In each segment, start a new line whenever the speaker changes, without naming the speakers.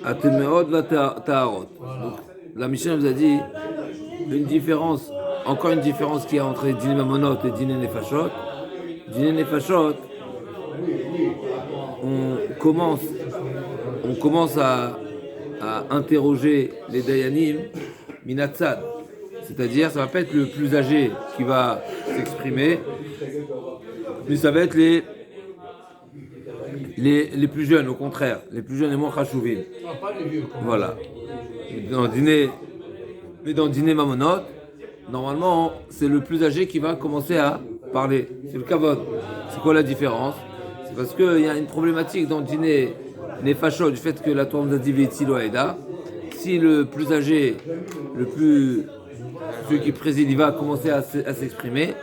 Atemeot va ta'arot. Donc, la Mishnah nous a dit une différence, encore une différence qu'il y a entre Diné Mamonot et Diné Nefashot. Diné Nefashot, on commence à interroger les Dayanim Minatsad. C'est-à-dire, ça va pas être le plus âgé qui va s'exprimer, mais ça va être les plus jeunes, au contraire. Les plus jeunes et moins chashuvim. Voilà. Mais dans le dîner Mamonot, normalement, c'est le plus âgé qui va commencer à parler. C'est le kavod. C'est quoi la différence? C'est parce qu'il y a une problématique dans le dîner Nefashot, du fait que la Torah nous a dit Veitilo Aeda. Si le plus âgé, celui qui préside, il va commencer à s'exprimer,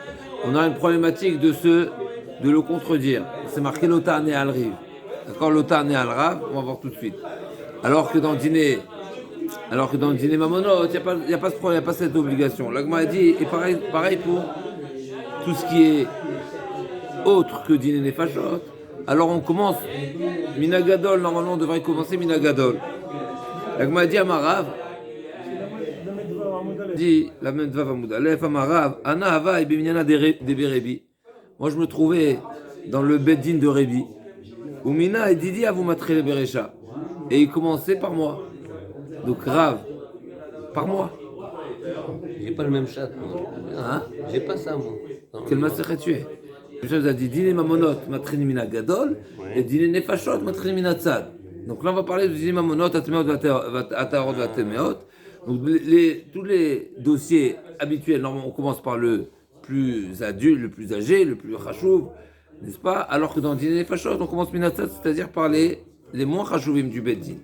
on a une problématique de le contredire. C'est marqué l'ota né al riv. D'accord, l'ota né al rav, on va voir tout de suite. Alors que dans le dîner Mamonot, il n'y a pas ce problème, il n'y a pas cette obligation. L'Agma a dit, et pareil pour tout ce qui est autre que dîner Nefashot. Alors on commence, Minagadol, normalement on devrait commencer Minagadol. L'Agma a dit à Marav, dit la même Dvav Amoud Aleph, Amarav, Ana Hava et Bimiana de Berebi. Moi je me trouvais dans le Beddin de Rebi. Umina et Didi à vous matré le Berecha. Et il commençait par moi. Donc Rav, par moi.
J'ai pas le même chat, moi.
Hein?
J'ai pas ça, moi.
Quel massacre tu es? Je vous ai dit Dîner Mamonot, matré Mina Gadol, et Dîner Nefashot, matré Mina Tzad. Donc là on va parler de Dîner Mamonot, Atemeot, Atarot, Atemeot. Donc tous les dossiers habituels, normalement on commence par le plus adulte, le plus âgé, le plus chachouv, n'est-ce pas? Alors que dans le dîner Nefashot, on commence Minatzad, c'est-à-dire par les moins chachouvim du Beddin.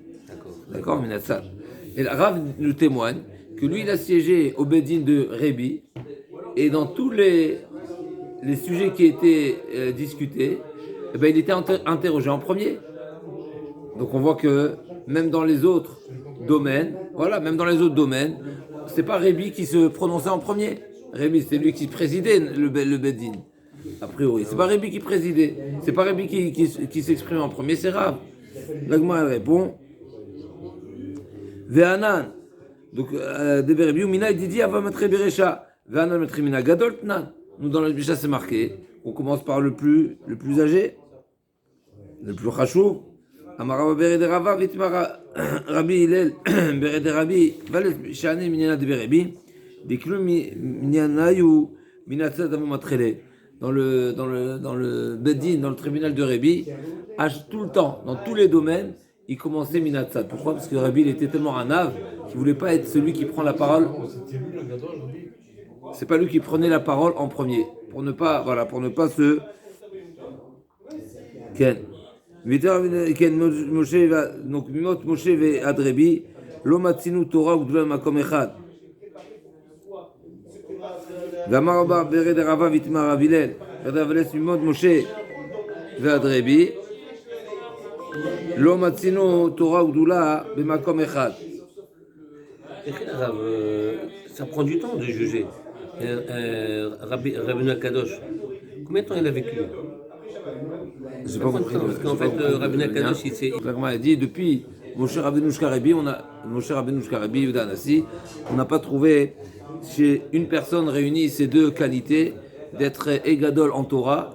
D'accord, Minatzad. Et la Rav nous témoigne que lui il a siégé au Beddin de Rebi, et dans tous les sujets qui étaient discutés, eh ben, il était interrogé en premier. Donc on voit que même dans les autres domaines, c'est pas Rébi qui se prononçait en premier. Rébi, c'est lui qui présidait le Beddin, a priori. C'est pas Rébi qui présidait. C'est pas Rébi qui s'exprimait en premier, c'est Rav. L'Agma elle répond. Ve'anan. Donc, Debe Rébi, Mina et Didi ava matre berecha. Ve'anan matre mina gadol tnan. Nous, dans la Mishnah, c'est marqué. On commence par le plus âgé, le plus chachou. Amara Bere de Rava, Vitmara Rabbi Hillel, Bere de Rabbi, Valet Shane Minyana de Berebi, Diklu Minyanayu, Minatzad Amu Matrele. Dans le Beddin, dans le tribunal de Rabbi, tout le temps, dans tous les domaines, il commençait Minatzad. Pourquoi? Parce que Rabbi, il était tellement un ave qu'il ne voulait pas être celui qui prend la parole. C'est pas lui qui prenait la parole en premier, pour ne pas se. Ken. Donc Moshe ve Adrebi, lo matzinu Torah ugdula makom echad. V'amar bar bered Rava vitmar Avilel, v'adaveles mimot Moshe ve Adrebi, lo matzinu Torah ugdula b'makom echad.
Ça prend du temps de juger. Rabbeinu Kadosh, combien de temps il a vécu?
J'ai pas compris.
Parce qu'en fait, Rabbeinu Kadosh, il s'est.
L'Agma a dit depuis Moshe Rabbeinu Shkarebi, Yehuda Anassi, on n'a pas trouvé chez une personne réunie ces deux qualités d'être égadol en Torah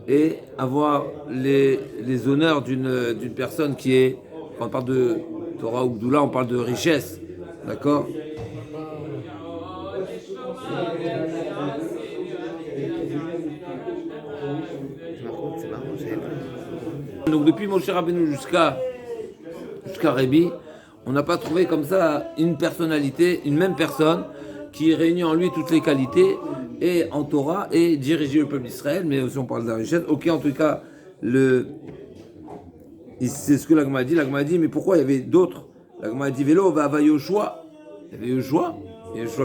et avoir les honneurs d'une personne qui est, quand on parle de Torah ou Gdoula, on parle de richesse, d'accord? Donc depuis Moshe Rabbeinu jusqu'à Rébi, on n'a pas trouvé comme ça une personnalité, une même personne qui réunit en lui toutes les qualités et en Torah et diriger le peuple d'Israël, mais aussi on parle de la richesse. Ok, en tout cas, c'est ce que l'Agma a dit. L'Agma a dit, mais pourquoi il y avait d'autres? L'Agma a dit, Vélo, va Yoshua. Il y avait Yoshua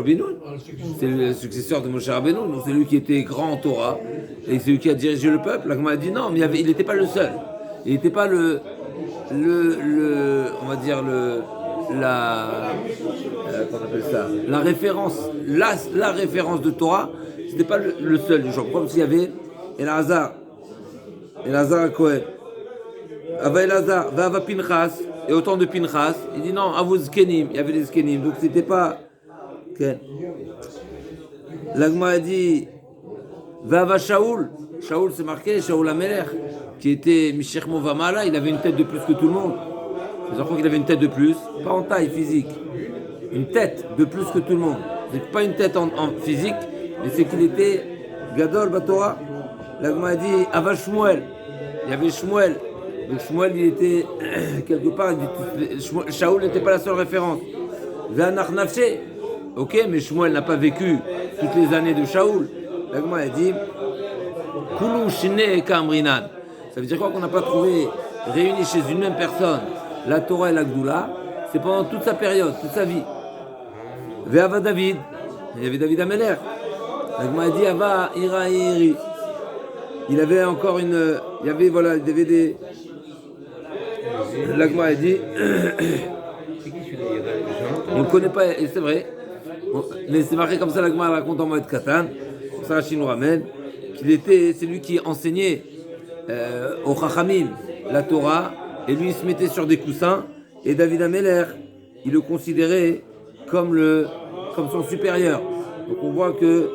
Binoun. C'est le successeur de Moshe Rabbeinu, donc c'est lui qui était grand en Torah et c'est lui qui a dirigé le peuple. L'Agma a dit non, mais il n'était pas le seul. Il n'était pas on va dire qu'on appelle ça, la référence, la référence de Torah, c'était pas le seul du genre. Comme s'il y avait Elazar Cohen, Ava Elazar, Ava Pinchas, et au temps de Pinchas, il dit non, Avou Zkenim, il y avait les Zkenim, donc c'était pas. Okay. L'Agma a dit, Ava Shaoul, Shaoul c'est marqué, Shaoul Amelech, qui était Mishech Movamala, il avait une tête de plus que tout le monde. Je crois qu'il avait une tête de plus, pas en taille physique, une tête de plus que tout le monde. C'est pas une tête en physique, mais c'est qu'il était Gadol Batora. L'Agma a dit Ava Shmuel, il y avait Shmuel. Donc Shmuel, il était quelque part, Shaoul n'était pas la seule référence. Ve'anach nafshe, ok, mais Shmuel n'a pas vécu toutes les années de Shaoul. L'Agma a dit Kulu shine kamrinan. Ça veut dire quoi qu'on n'a pas trouvé réunis chez une même personne la Torah et la Gdoula, c'est pendant toute sa période, toute sa vie. Ve'ava David, il y avait David Ameler. L'Agma a dit Ava ira iri. Il avait encore une, il y avait voilà, il y avait des. L'Agma a dit, on ne le connaît pas, et c'est vrai, mais c'est marqué comme ça, l'Agma raconte en mode Katan, ça Rachid nous ramène, c'est lui qui enseignait au Chachamim la Torah, et lui il se mettait sur des coussins, et David Ameler, il le considérait comme son supérieur. Donc on voit que,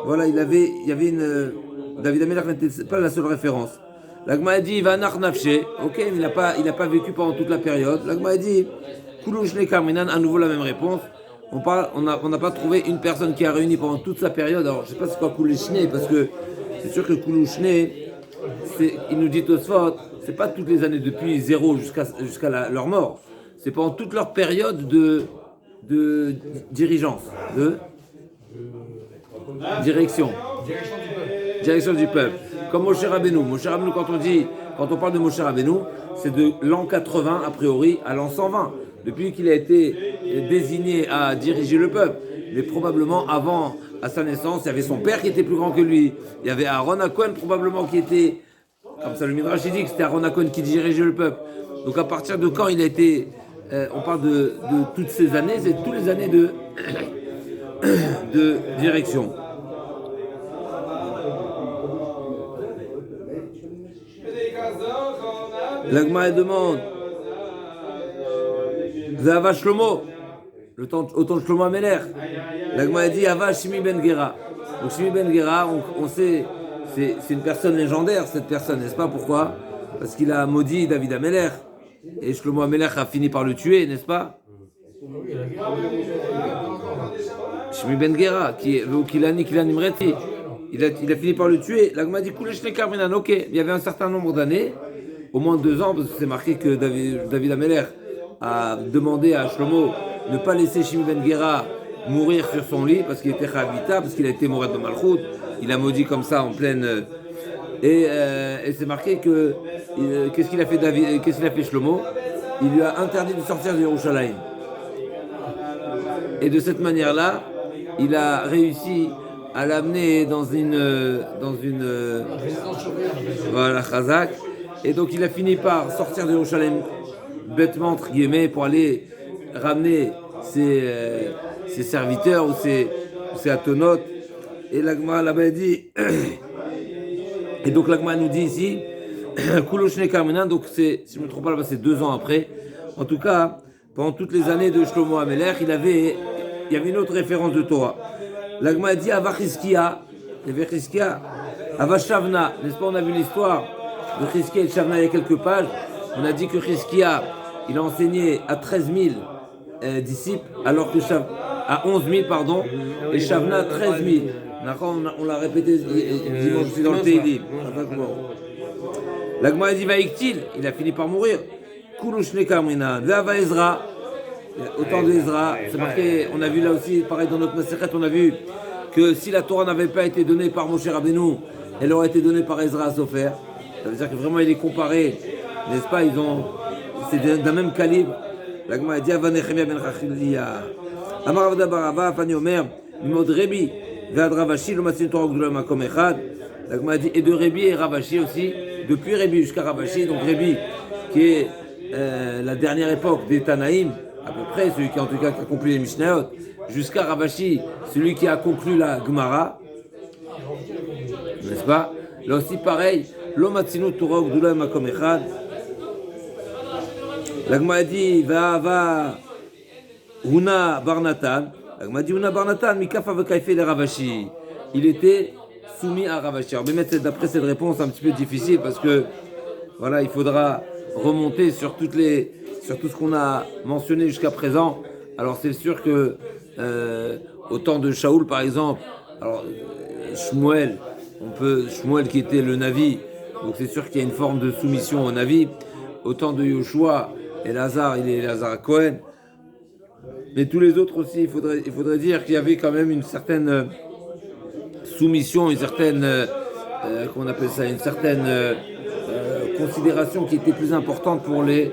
voilà, il y avait une. David Ameler n'était pas la seule référence. L'Agma a dit, Vanach Nafshe, ok, mais il n'a pas vécu pendant toute la période. L'Agma a dit, Kulushne Karminan, à nouveau la même réponse. On n'a pas trouvé une personne qui a réuni pendant toute sa période. Alors, je ne sais pas c'est quoi Kulushne, parce que c'est sûr que Kulushne, il nous dit Tosfot, c'est pas toutes les années depuis zéro jusqu'à leur mort. C'est pendant toute leur période de dirigeance, de direction du peuple. Comme Moshe Rabbeinu. Moshe Rabbeinu, quand on parle de Moshe Rabbeinu, c'est de l'an 80 a priori à l'an 120. Depuis qu'il a été désigné à diriger le peuple. Mais probablement avant, à sa naissance, il y avait son père qui était plus grand que lui. Il y avait Aaron HaKohen probablement qui était, comme ça le Midrash dit que c'était Aaron HaKohen qui dirigeait le peuple. Donc à partir de quand il a été, on parle de toutes ces années, c'est toutes les années de direction. L'Agma demande Zava Shlomo, au temps de Shlomo Ameler. L'Agma a dit Ava Shimi Ben Gera. Donc Shimi Ben Gera, on sait, c'est une personne légendaire, cette personne, n'est-ce pas? Pourquoi? Parce qu'il a maudit David Ameler. Et Shlomo Ameler a fini par le tuer, n'est-ce pas? Shimi Ben Gera, qui est Kilani Nimreti. Il a fini par le tuer. L'Agma dit Kuleshne Karminan, ok. Il y avait un certain nombre d'années, au moins 2 ans, parce que c'est marqué que David Ameler a demandé à Shlomo de ne pas laisser Shimi Ben Gera mourir sur son lit parce qu'il était Chavita, parce qu'il a été Mourad de Malchut. Il a maudit comme ça en pleine. Et c'est marqué que qu'est-ce qu'il a fait Shlomo? Il lui a interdit de sortir de Yerushalayim. Et de cette manière-là, il a réussi à l'amener dans une voilà, Chazak. Et donc il a fini par sortir de Yerushalayim bêtement, entre guillemets, pour aller ramener ses serviteurs ou ses atonotes. Et l'Agma là-bas dit, et donc l'Agma nous dit ici, Kuloshne Karmenan, donc si je ne me trompe pas, là-bas c'est 2 ans après. En tout cas, pendant toutes les années de Shlomo Ameler, il y avait une autre référence de Torah. L'Agma dit Ava Chizkia, Ava Shavna, n'est-ce pas? On a vu l'histoire de Chizkia et de Shavna il y a quelques pages. On a dit que Chizkia, il a enseigné à 13 000 disciples, alors que à 11 000, pardon, et Shavna 13 000. On l'a répété dimanche dans le Teilim. L'Agma a dit Vaïktil, il a fini par mourir. Kulushne Kamrina, Vava Ezra, autant d'Ezra, c'est marqué, on a vu là aussi, pareil dans notre Masechet, on a vu que si la Torah n'avait pas été donnée par Moshe Rabbeinu, elle aurait été donnée par Ezra Sofer. Ça veut dire que vraiment il est comparé, n'est-ce pas, c'est d'un même calibre. L'Agma a dit Ava Nechemia ben Chachiliya, Amar Avda Barava, Fani Omer, Mimod Rebi, Ve'ad Ravashi, Lomatsin Torah Gdula Makom Echad. L'Agma a dit, et de Rebi et Ravashi aussi, depuis Rebi jusqu'à Ravashi, donc Rebi qui est la dernière époque des Tanaïm, à peu près, celui qui en tout cas qui a conclu les Mishnayot, jusqu'à Ravashi, celui qui a conclu la Gemara, n'est-ce pas? Là aussi pareil, Lomatsinu Torah Gdula Makom Echad, L'Agma a dit, va, Huna Barnatan. L'Agma a dit, Huna Barnatan, Mikafa Vekaife le Ravashi. Il était soumis à Ravashi. Alors, d'après cette réponse, c'est un petit peu difficile parce que, voilà, il faudra remonter sur tout ce qu'on a mentionné jusqu'à présent. Alors, c'est sûr que, au temps de Shaoul, par exemple, alors, Shmuel qui était le Navi, donc c'est sûr qu'il y a une forme de soumission au Navi. Au temps de Yoshua, Elazar, il est Elazar Cohen. Mais tous les autres aussi, il faudrait dire qu'il y avait quand même une certaine soumission, une certaine, comment on appelle ça, une certaine considération qui était plus importante pour les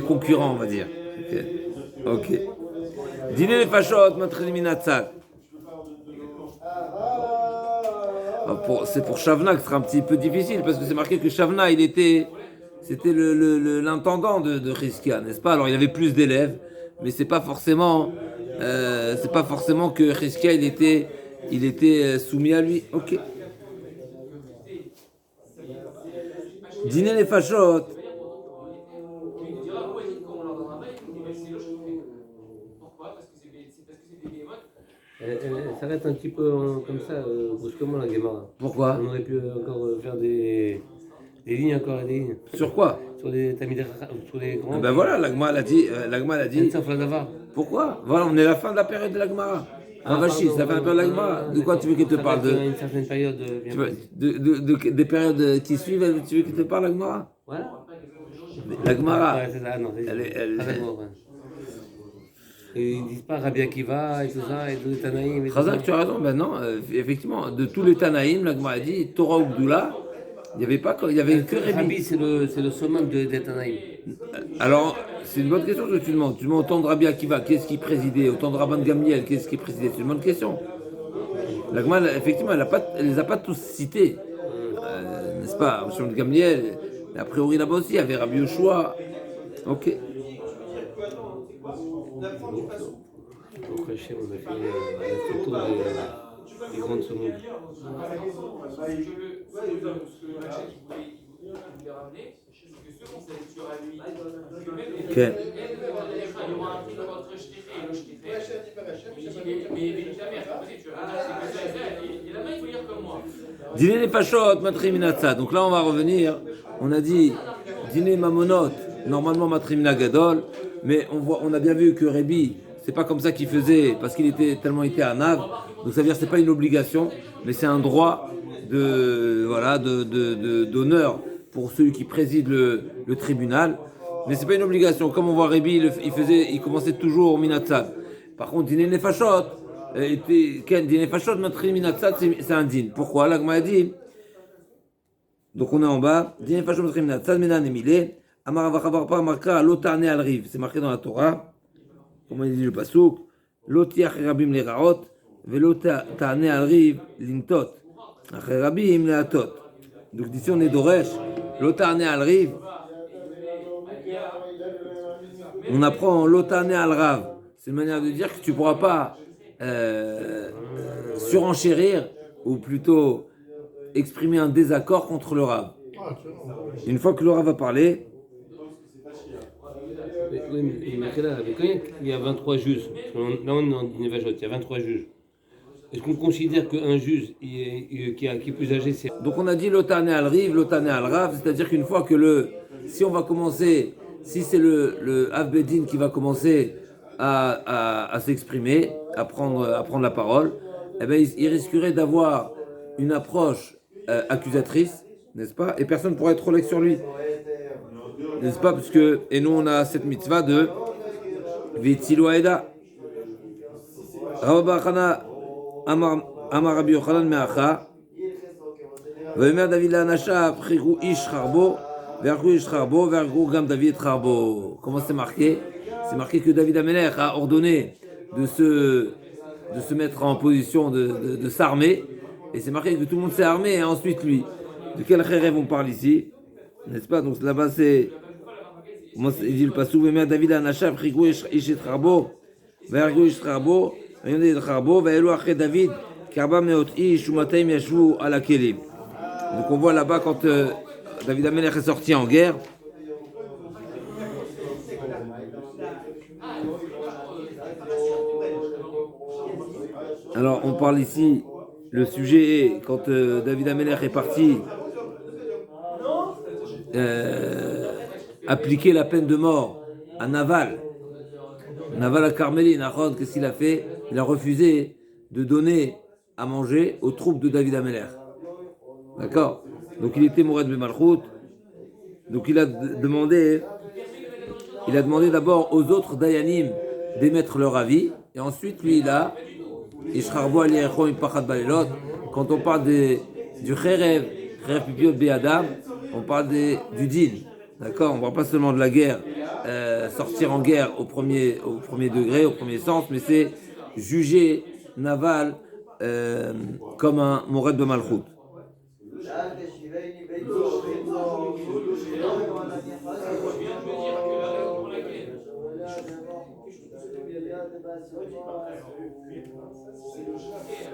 concurrents, on va dire. Ok. Dîner les fachot, matrin minatzat. C'est pour Shavna que ce sera un petit peu difficile parce que c'est marqué que Shavna c'était l'intendant de Chizkia, n'est-ce pas? Alors il avait plus d'élèves, mais c'est pas forcément que Chizkia il était soumis à lui. Ok. Dîner les fachot.
Elle s'arrête un petit peu comme ça, brusquement la Gemara.
Pourquoi?
On aurait pu encore faire des lignes, encore des lignes.
Sur quoi?
Sur les grands.
Ben voilà, l'Agma l'a dit. Pourquoi? Voilà, on est à la fin de la période de l'Agmara. Ravashi, c'est la fin de la période de l'Agmara. De quoi tu veux qu'il te parle de
une certaine période.
Des périodes qui suivent, tu veux qu'il te parle l'Agmara?
Voilà.
L'Agmara.
Et ils disent pas Rabbi Akiva et tout ça, et tous les Tanaïm.
Khazak, tu as raison, ben non, effectivement, de tous les Tanaïm, l'Agmara a dit Torah ou Gdoula, il n'y avait que Rabbi.
Rabbi, c'est le summum des Tanaïm.
Alors, c'est une bonne question que tu demandes. Tu demandes au temps de Rabbi Akiva, qu'est-ce qui présidait? Au temps de Rabban Gamliel, qu'est-ce qui présidait? C'est une bonne question. L'Agmara, effectivement, elle les a pas tous cités, n'est-ce pas? Au temps de Gamliel, a priori là-bas aussi, il y avait Rabbi Yoshua. Ok.
Donc, Hachem, on a fait le tour des grandes secondes.
Ok. Dîner les fachot, matri minatza. Donc là, on va revenir. On a dit dîner mamonot, normalement matri minagadol, mais on a bien vu que Rébi, c'est pas comme ça qu'il faisait parce qu'il était tellement été à Nav. Donc ça veut dire que c'est pas une obligation, mais c'est un droit d'honneur pour celui qui préside le tribunal. Mais c'est pas une obligation. Comme on voit Rébi, il commençait toujours au minatzad. Par contre, dîner les fachot, dîner fachot, matri minatzad, c'est un din. Pourquoi? L'Agma a dit. Donc on est en bas. Dîner fachot, matri minatzad, menan emilé. Amar avachavar marquera l'otarné al riv. C'est marqué dans la Torah. Comment il dit le pasouk? L'otiach rabim le raot, velotarné al riv lintot. Après rabim le atot. Donc d'ici on est d'Oresh. L'otarné al riv. On apprend l'otarné al rav. C'est une manière de dire que tu ne pourras pas surenchérir ou plutôt exprimer un désaccord contre le rav. Une fois que le rav va parler.
Oui, mais là, il y a 23 juges. Là, on est en Névajot, il y a 23 juges. Est-ce qu'on considère qu'un juge qui est plus âgé, c'est.
Donc on a dit l'otané al riv, l'otané al rav, c'est-à-dire qu'une fois que si c'est le Avbedin qui va commencer à s'exprimer, à prendre la parole, eh ben, il risquerait d'avoir une approche accusatrice, n'est-ce pas? Et personne ne pourrait être relax sur lui. N'est-ce pas? Et nous on a cette mitzvah de V'tzilu Aeda. Rabba Chana Amar Rabbi Yochanan Me'acha. Ve'omer David la'anasha Chrigu ish charbo, ve'argu ish charbo, ve'argu gam David charbo. Comment c'est marqué? C'est marqué que David Amelech a ordonné de se mettre en position de s'armer. Et c'est marqué que tout le monde s'est armé et ensuite lui. De quel rêve on parle ici? N'est-ce pas? Donc là-bas c'est. Il dit le passou, Ve'omer David la'anasha Chrigu ish charbo, ve'argu ish charbo. Donc on voit là-bas quand David Amelech est sorti en guerre, Alors, on parle ici, le sujet est, quand David Amelech est parti appliquer la peine de mort à Naval à Carméline, Aaron, qu'est-ce qu'il a fait? Il a refusé de donner à manger aux troupes de David Amelech. D'accord? Donc il était Mourad Ben Malchout. Donc il a demandé d'abord aux autres Dayanim d'émettre leur avis. Et ensuite, lui, il a quand on parle du Kherev Pipiot Be'adam, on parle du din. D'accord? On ne parle pas seulement de la guerre, sortir en guerre au premier degré, au premier sens, mais c'est juger Naval comme un Mourad Ben Malchout.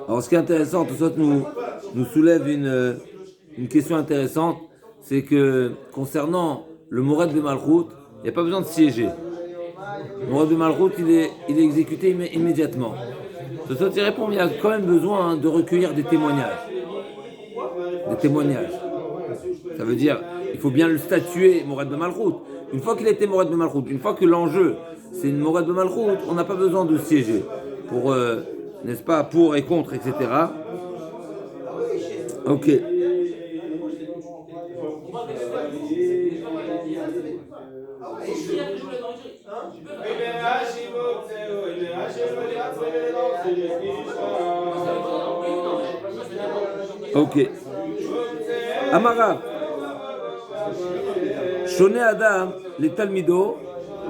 Alors, ce qui est intéressant, tout ça nous soulève une question intéressante, c'est que concernant le Mourad Ben Malchout, il n'y a pas besoin de siéger. Le Mourad Ben Malchout, il est exécuté immédiatement. Tout ça, il répond, il y a quand même besoin de recueillir des témoignages. Ça veut dire, il faut bien le statuer, Mourad Ben Malchout. Une fois qu'il était Mourad Ben Malchout, une fois que l'enjeu, c'est une Mourad Ben Malchout, on n'a pas besoin de siéger. Pour, n'est-ce pas, pour et contre, etc. Ok. Ok. Amara. Shoné Adam, les Talmido,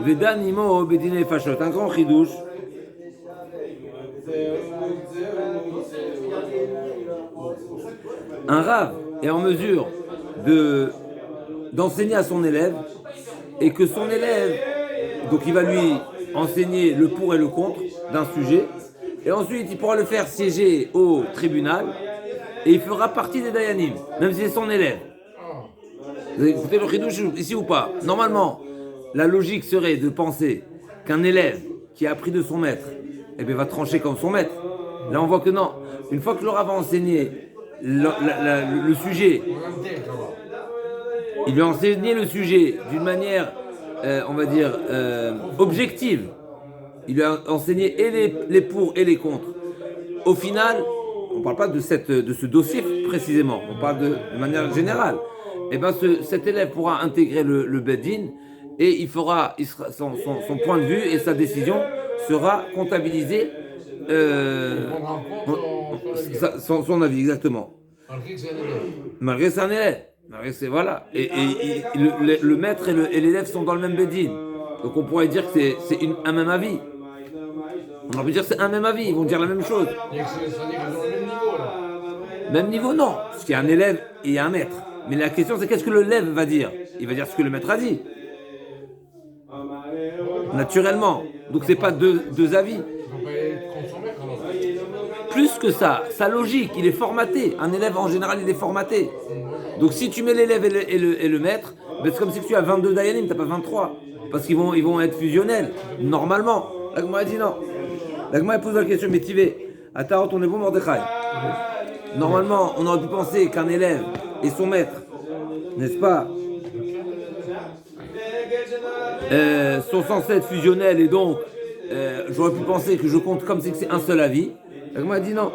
Vedanimo, Bedine Fashot. Un grand chidouche. Un rave est en mesure d'enseigner à son élève et que son élève, donc il va lui enseigner le pour et le contre d'un sujet et ensuite il pourra le faire siéger au tribunal et il fera partie des Dayanim, même si c'est son élève. Vous avez écouté le chidouche ici ou pas? Normalement, la logique serait de penser qu'un élève qui a appris de son maître va trancher comme son maître. Là on voit que non. Une fois que le rav a enseigné le sujet, il lui a enseigné le sujet d'une manière, on va dire, objective. Il lui a enseigné et les pour et les contre. Au final, on ne parle pas de ce dossier précisément, on parle de manière générale. Et cet élève pourra intégrer le Beddin et son point de vue et sa décision sera comptabilisée. Son avis, exactement. Malgré que c'est un élève. Voilà. Et le maître et l'élève sont dans le même Beddin. Donc on pourrait dire que c'est un même avis. On aurait pu dire que c'est un même avis, ils vont dire la même chose. Même niveau, non. Parce qu'il y a un élève et il y a un maître. Mais la question, c'est qu'est-ce que l'élève va dire? Il va dire ce que le maître a dit. Naturellement. Donc c'est pas deux avis. Plus que ça, sa logique, il est formaté. Un élève en général, il est formaté. Donc si tu mets l'élève et le maître, c'est comme si tu as 22 Dayanim, tu n'as pas 23. Parce qu'ils vont être fusionnels, normalement. L'Agma dit non. L'Agma pose la question, mais Tivé, à Tarot, on est bon, Mordechai. Normalement, on aurait pu penser qu'un élève et son maître, n'est-ce pas, sont censés être fusionnels et donc j'aurais pu penser que je compte comme si c'est un seul avis. L'Agma dit non.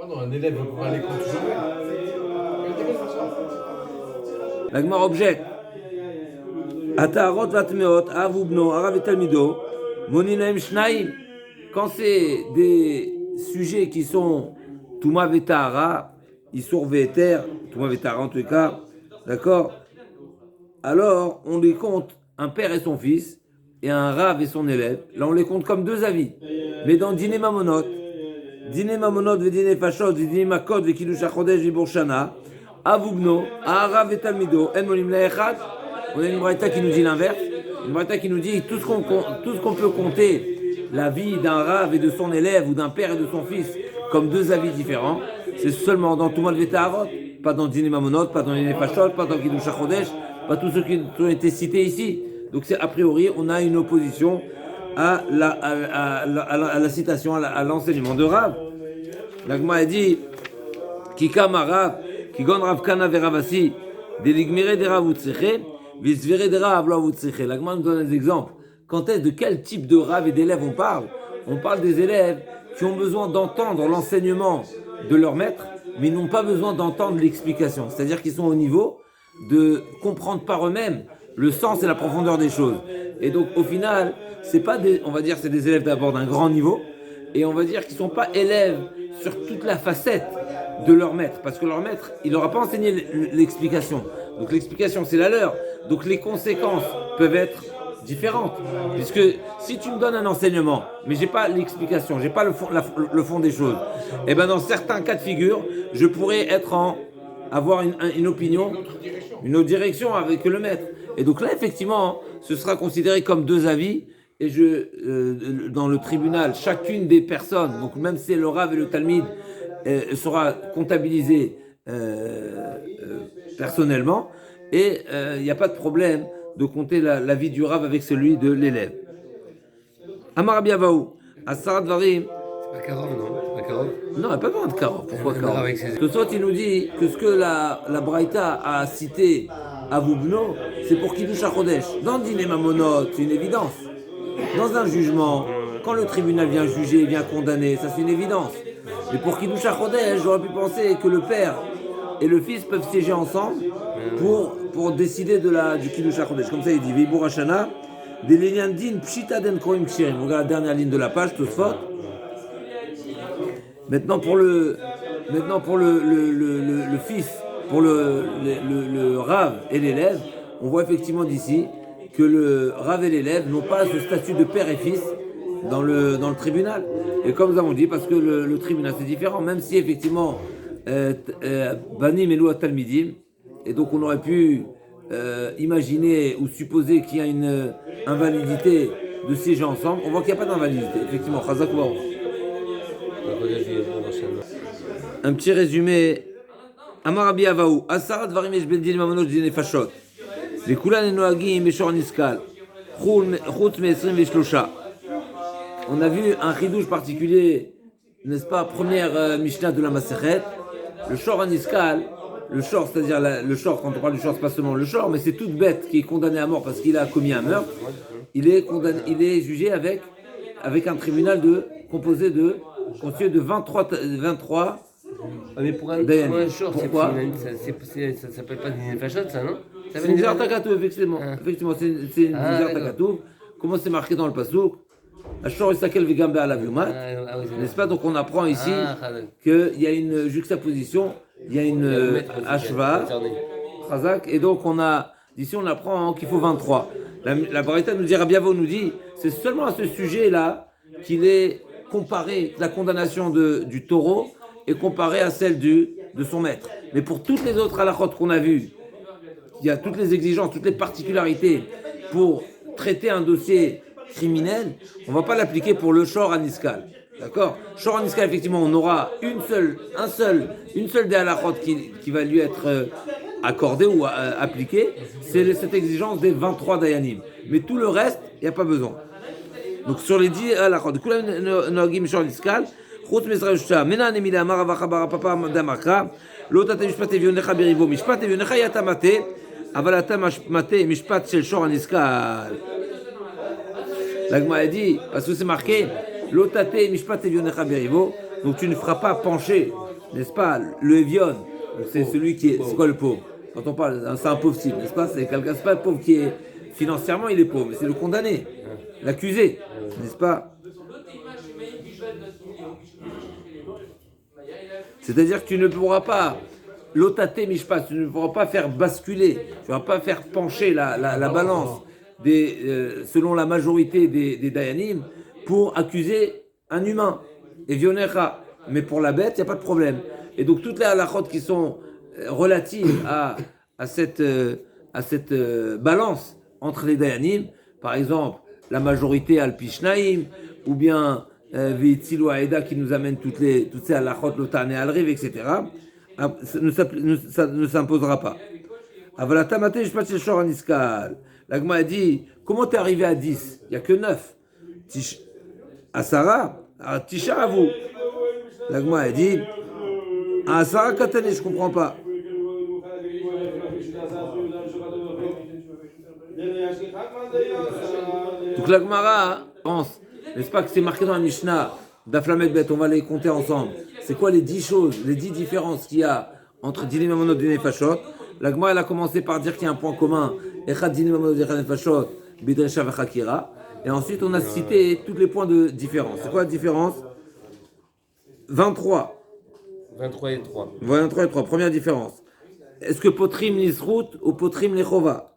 Non, un élève ne peut pas aller contre jamais.
L'Agma objecte. Ataharot vatmeot, avubno, arav et talmido, moninaim shnaim. Quand c'est des sujets qui sont Touma Vetahara, Issour Veter, Touma Vetahara en tout cas, d'accord? Alors on les compte un père et son fils, et un rave et son élève. Là on les compte comme deux avis. Mais dans Dîner Mamonot, Vedine Fashot, Vedine Makot, Vekidush Achodesh, Viborshana, Avugno, Aharav et Talmido, En Molim Laechad. On a une braïta qui nous dit l'inverse. Une braïta qui nous dit tout ce qu'on peut compter la vie d'un rave et de son élève ou d'un père et de son fils comme deux avis différents, c'est seulement dans Touma Vetaharot, pas dans Dîner Mamonot, pas dans Dîner Fashot, pas dans Kidush Achodesh, pas tous ceux qui ont été cités ici. Donc c'est a priori, on a une opposition à la citation, à l'enseignement de Rav. L'Agma a dit Kikama Rav, Kigon Rav Kana Veravasi, Deligmire de Rav Utseche, Visvere de Rav Lo Utseche. L'Agma nous donne des exemples. Quand est-ce de quel type de Rav et d'élèves on parle? On parle des élèves qui ont besoin d'entendre l'enseignement de leur maître, mais ils n'ont pas besoin d'entendre l'explication. C'est-à-dire qu'ils sont au niveau de comprendre par eux-mêmes le sens et la profondeur des choses. Et donc, au final, c'est pas on va dire, c'est des élèves d'abord d'un grand niveau, et on va dire qu'ils sont pas élèves sur toute la facette de leur maître, parce que leur maître, il leur a pas enseigné l'explication. Donc, l'explication, c'est la leur. Donc, les conséquences peuvent être différentes, puisque si tu me donnes un enseignement, mais j'ai pas l'explication, j'ai pas le fond des choses, et ben dans certains cas de figure, je pourrais avoir une opinion, une autre direction avec le maître. Et donc là, effectivement, ce sera considéré comme deux avis. Et dans le tribunal, chacune des personnes, donc même si c'est le Rav et le Talmid, sera comptabilisée personnellement. Et il n'y a pas de problème de compter l'avis du Rav avec celui de l'élève. Amar Rabbi Avaou, Asara Dvarim.
C'est pas Karov, non? C'est pas Karov?
Non, il n'y a pas besoin de Karov. Pourquoi Karov?
Que
soit il nous dit que ce que la Braïta a cité à Boubno, c'est pour Kiddush HaChodesh. Dans Diné Mamonot, c'est une évidence. Dans un jugement, quand le tribunal vient juger, vient condamner, ça c'est une évidence. Mais pour Kiddush HaChodesh, j'aurais pu penser que le père et le fils peuvent siéger ensemble pour décider du Kiddush HaChodesh. Comme ça, il dit Veibour Hashana, des Lenyandin Pshita Den Koim Kshirim. Vous regardez la dernière ligne de la page, Tosfot. Maintenant pour le fils, pour le Rav et l'élève, on voit effectivement d'ici que le Rav et l'élève n'ont pas ce statut de père et fils dans le tribunal. Et comme nous avons dit, parce que le tribunal c'est différent, même si effectivement Banim et Loua Talmidim, et donc on aurait pu imaginer ou supposer qu'il y a une invalidité de siéger ensemble, on voit qu'il n'y a pas d'invalidité, effectivement. Chazak Baruch. Un petit résumé. Amar Rabbi Avaou, Asara Dvarim Yesh Ben Din Mamonot Din Nefashot. Vekulan Noagim Beshor Niskal. Chutz Me-20 Veshlosha. On a vu un chidouche particulier, n'est-ce pas, première Mishnah de la Masechet. Le Shor Niskal, le Shor, c'est-à-dire le Shor, quand on parle du Shor, c'est pas seulement le Shor, mais c'est toute bête qui est condamnée à mort parce qu'il a commis un meurtre. Il est jugé avec un tribunal composé de 23.
Mais pour un short, ça s'appelle pas des fachot, ça, non?
C'est une Zerta Katouf, effectivement. Effectivement, c'est une Zerta Katouf. Comment c'est marqué dans le Passouk? Ashor Isakel Vigambe à la Viumat. N'est-ce pas? Donc on apprend ici qu'il y a une juxtaposition, il y a une Ashva, Chazak, et donc d'ici on apprend qu'il faut 23. La Braïta nous dit, Rabbi Avo nous dit, c'est seulement à ce sujet-là qu'il est comparé, la condamnation du taureau est comparée à celle de son maître. Mais pour toutes les autres halachot qu'on a vues, il y a toutes les exigences, toutes les particularités pour traiter un dossier criminel, on ne va pas l'appliquer pour le shor aniskal. D'accord? Shor aniskal, effectivement, on aura une seule des halachot qui va lui être accordée ou appliquée, c'est cette exigence des 23 dayanim. Mais tout le reste, il n'y a pas besoin. Donc sur les 10 halachot, Noagim shor aniskal, חוץ מישראל שעה, מנעני מילה אמר רבא חבר הפאפה דמקרא, לא תתה משפט אביונך בריבו, משפט אביונך יהיה אתה מטה, אבל אתה מטה משפט של שור הנסכל. L'Agma a dit, parce que c'est marqué, לא תתה משפט אביונך בריבו, donc tu ne feras pas pencher, n'est-ce pas, le évion, c'est celui qui est, c'est quoi le pauvre? Quand on parle, c'est un pauvre type, n'est-ce pas? C'est quelqu'un, c'est pas le pauvre qui est, financièrement il est pauvre, mais c'est le condamné, l'accusé, n'est-ce pas? C'est-à-dire que tu ne pourras pas l'otate mishpat, tu ne pourras pas faire basculer, tu ne pourras pas faire pencher la balance selon la majorité des dayanim pour accuser un humain et vionecha. Mais pour la bête, il n'y a pas de problème. Et donc toutes les halachot qui sont relatives à cette balance entre les dayanim, par exemple la majorité al-pishnaim, ou bien Veitzilu Aeda qui nous amène toutes ces halachot, l'otan et al-riv, etc., ça ne s'imposera pas. Avalata maté, je passe le shor aniskal. L'agma a dit, comment t'es arrivé à 10? Il n'y a que 9. Asara, Tisha à vous. L'agma a dit Asara Katane, je comprends pas. Donc la Gemara pense, n'est-ce pas que c'est marqué dans la Mishnah d'Aflamet Bet, on va les compter ensemble. C'est quoi les 10 choses, les 10 différences qu'il y a entre Dinim Mamonot et Dinim Nefashot? La Gemara elle a commencé par dire qu'il y a un point commun, Echad Dinim Mamonot et Echad Nefashot, Bidresha Vechakira. Et ensuite on a cité tous les points de différence. C'est quoi la différence? 23
23 et 3.
23 et 3, première différence. Est-ce que Potrim Nisrout ou Potrim Lechova?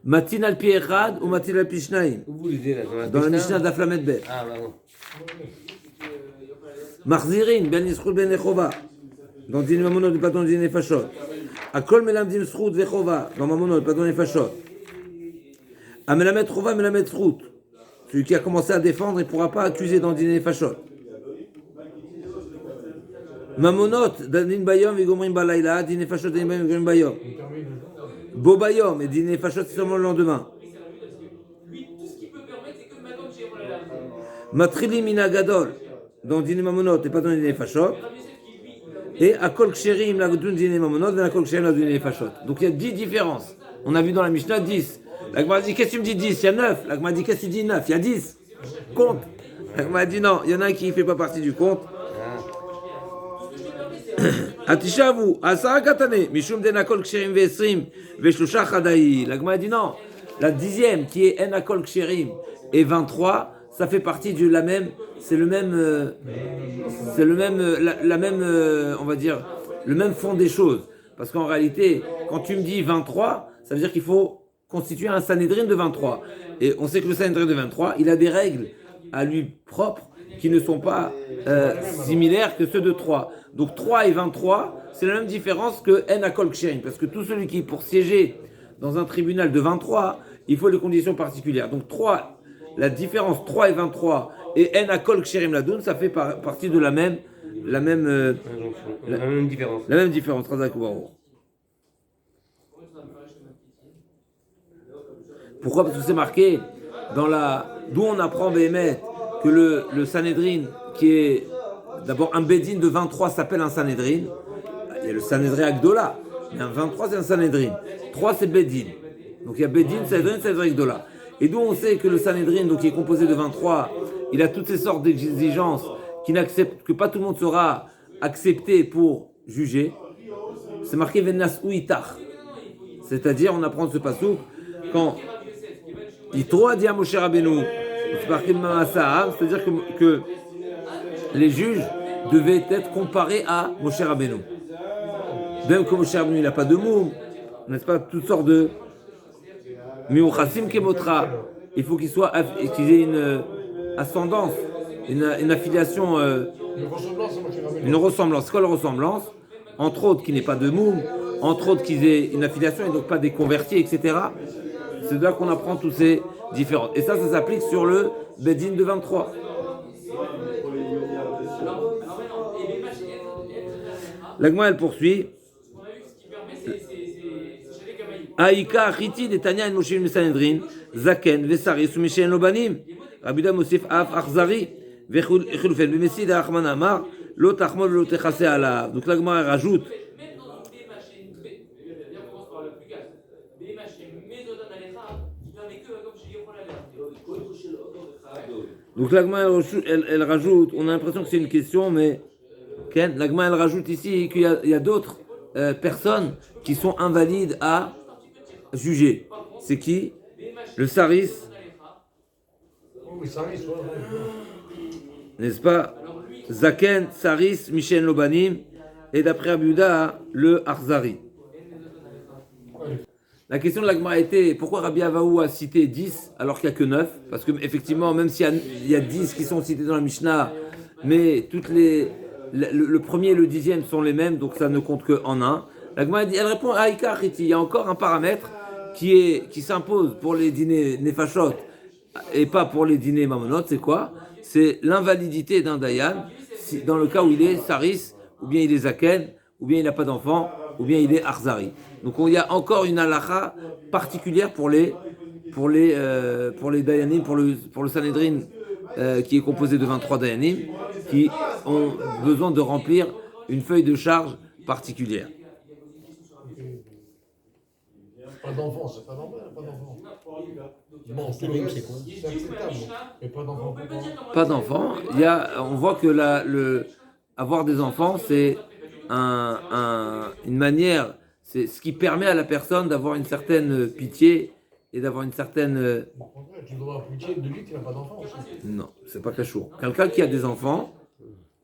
Matin al pi echad ou matin al pi shnaim?
Où vous lisez là?
Dans la Mishnah d'Aflamet Bet.
Ah, pardon.
Mahzirin ben Nisrout ben Lechova. Dans Dinim Mamonot, pas dans Dinim Nefashot. Akol melamdim Srout vechova. Dans Mamonot, pas dans Nefashot. Amelamet Chova, melamet Srout. Celui qui a commencé à défendre, il ne pourra pas accuser dans Dinim Nefashot. Mamonot, Danin Bayom, Vigomrim Balayla, Dinim Nefashot, Danin Bayom, Vigomrim Bayom. Bobayom, et Dinim Nefashot, c'est seulement le lendemain. Matrili Mina Gadol, dans Dinim Mamonot, et pas dans Dinim Nefashot. Et Akol Ksherim, la Dun Dinim Mamonot, et Akol Ksherim, la Dun Nefashot. Donc il y a 10 différences. On a vu dans la Mishnah 10. La Gemara dit, qu'est-ce que tu me dis 10? Il y a 9. La Gemara dit, qu'est-ce que tu dis 9? Il y a 10. Compte. La Gemara dit, non, il y en a un qui ne fait pas partie du compte. Atishavu, Asara Katane, Mishum Denakol Ksherim Vesrim, Veshlosha Chadaï. La Gemara dit, non. La 10e, qui est Enakol Ksherim, et 23, ça fait partie de la même. C'est le même. C'est le même. La même. On va dire. Le même fond des choses. Parce qu'en réalité, quand tu me dis 23, ça veut dire qu'il faut constituer un Sanhedrin de 23. Et on sait que le Sanhedrin de 23, il a des règles à lui propres qui ne sont pas similaires que ceux de 3. Donc 3 et 23, c'est la même différence que Enakol Ksherim. Parce que tout celui qui, pour siéger dans un tribunal de 23, il faut des conditions particulières. Donc 3, la différence 3 et 23 et Enakol Ksherim Ladoun, ça fait partie de la même
différence.
La même différence, Razak Ouaro. Pourquoi? Parce que c'est marqué dans d'où on apprend Béhémet que le Sanhedrin, qui est d'abord un Bédine de 23, s'appelle un Sanhedrin. Il y a le Sanhedrin Agdola, mais un 23 c'est un Sanhedrin. 3 c'est Bédine. Donc il y a Bédine, Sanhedrin, Sanhedrin Agdola. Et d'où on sait que le Sanhedrin, donc qui est composé de 23, il a toutes ces sortes d'exigences que pas tout le monde sera accepté pour juger. C'est marqué Venas Uitach. C'est-à-dire, on apprend de ce passouk quand Yitro a dit à Moshe Rabbeinu, c'est marqué Mamasaam, c'est-à-dire que les juges devaient être comparés à Moshe Rabbeinu. Même que Moshe Rabbeinu, il n'a pas de moum, n'est-ce pas, toutes sortes de Miuchasim Kemotra. Il faut qu'ils aient une ascendance, une affiliation, une ressemblance. C'est quoi la ressemblance? Entre autres, qu'il n'ait pas de moum, entre autres, qu'ils aient une affiliation et donc pas des convertis, etc. C'est de là qu'on apprend tous ces différences. Et ça s'applique sur le Bedin de 23. L'Agma, elle poursuit. Aïka, Achiti, Netanya, et Moshe Sanhedrin, Zaken, Vesari, Soumishen Lobanim, Rabida Mosif, Af, Achzari, Vechufen, Bemesid, Achman Amar, Lot Achmod, Lot Echase Ala. Donc l'Agma, elle rajoute. Donc l'Agma, elle rajoute, on a l'impression que c'est une question, mais l'Agma, elle rajoute ici qu'il y a d'autres personnes qui sont invalides à juger. C'est qui? Le Saris.
Oui, Saris,
N'est-ce pas? Zaken, Saris, Michel Lobanim, et d'après Abiuda, le Arzari. La question de l'Agma était pourquoi Rabbi Avaou a cité 10 alors qu'il n'y a que 9? Parce que effectivement, même s'il y a 10 qui sont cités dans la Mishnah, mais le premier et le 10e sont les mêmes, donc ça ne compte qu'en un. L'Agma elle répond à Aïka Achiti. Il y a encore un paramètre qui s'impose pour les dîners Nefashot et pas pour les dîners Mamonot. C'est quoi? C'est l'invalidité d'un Dayan dans le cas où il est Saris, ou bien il est Zaken, ou bien il n'a pas d'enfant, ou bien il est Arzari. Donc il y a encore une halakha particulière pour les pour les Dayanim, pour le Sanhedrin, qui est composé de 23 Dayanim, qui ont besoin de remplir une feuille de charge particulière.
Pas d'enfant, c'est pas normal, pas d'enfant. Bon,
C'est quoi?
c'est acceptable, mais pas d'enfant.
Pas d'enfants. On voit que avoir des enfants, c'est une manière, c'est ce qui permet à la personne d'avoir une certaine pitié et d'avoir une certaine.
Tu dois avoir pitié de lui qui n'a pas d'enfant aussi.
Non, c'est pas cachour. Quelqu'un qui a des enfants,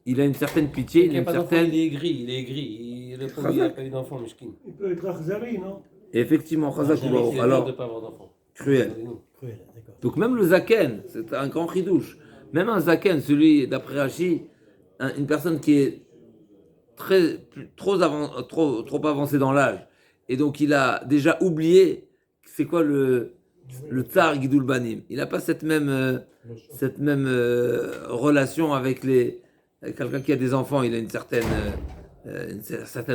il a une certaine pitié, il a une certaine.
Il est aigri. Le premier, il n'a pas eu d'enfant, Mishkin.
Il peut être arzari, non?
Et effectivement, Chazak ou Baruch.
Il a
Alors,
de ne pas avoir d'enfant.
cruel.
Cruel, d'accord.
Donc même le zaken, c'est un grand chidouche. Même un zaken, celui d'après Rashi, une personne qui est trop avancé dans l'âge, et donc il a déjà oublié c'est quoi le tsar Gidul Banim. Il n'a pas cette même relation avec quelqu'un qui a des enfants. Il a une certaine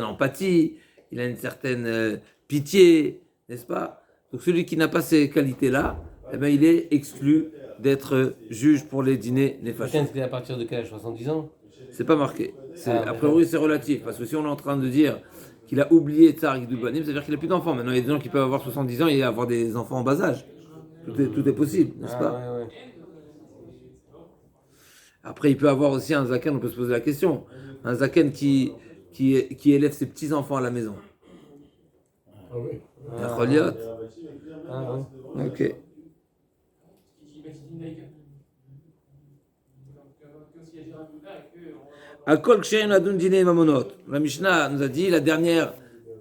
empathie, il a une certaine pitié, n'est-ce pas? Donc celui qui n'a pas ces qualités-là, eh ben, il est exclu d'être juge pour les dîners néfashot.
C'est à partir de quel âge? 70 ans?
C'est pas marqué. A priori, c'est relatif. Parce que si on est en train de dire qu'il a oublié Tsar Gidul Banim, c'est-à-dire qu'il n'a plus d'enfants. Maintenant, il y a des gens qui peuvent avoir 70 ans et avoir des enfants en bas âge. Tout est possible, n'est-ce pas?
Ouais.
Après, il peut avoir aussi un zaken, on peut se poser la question. Un zaken qui élève ses petits-enfants à la maison.
Ah oui.
Un choliot.
Ouais.
Ok. Akol ksherim ladun dîner mamonot. La Mishnah nous a dit la dernière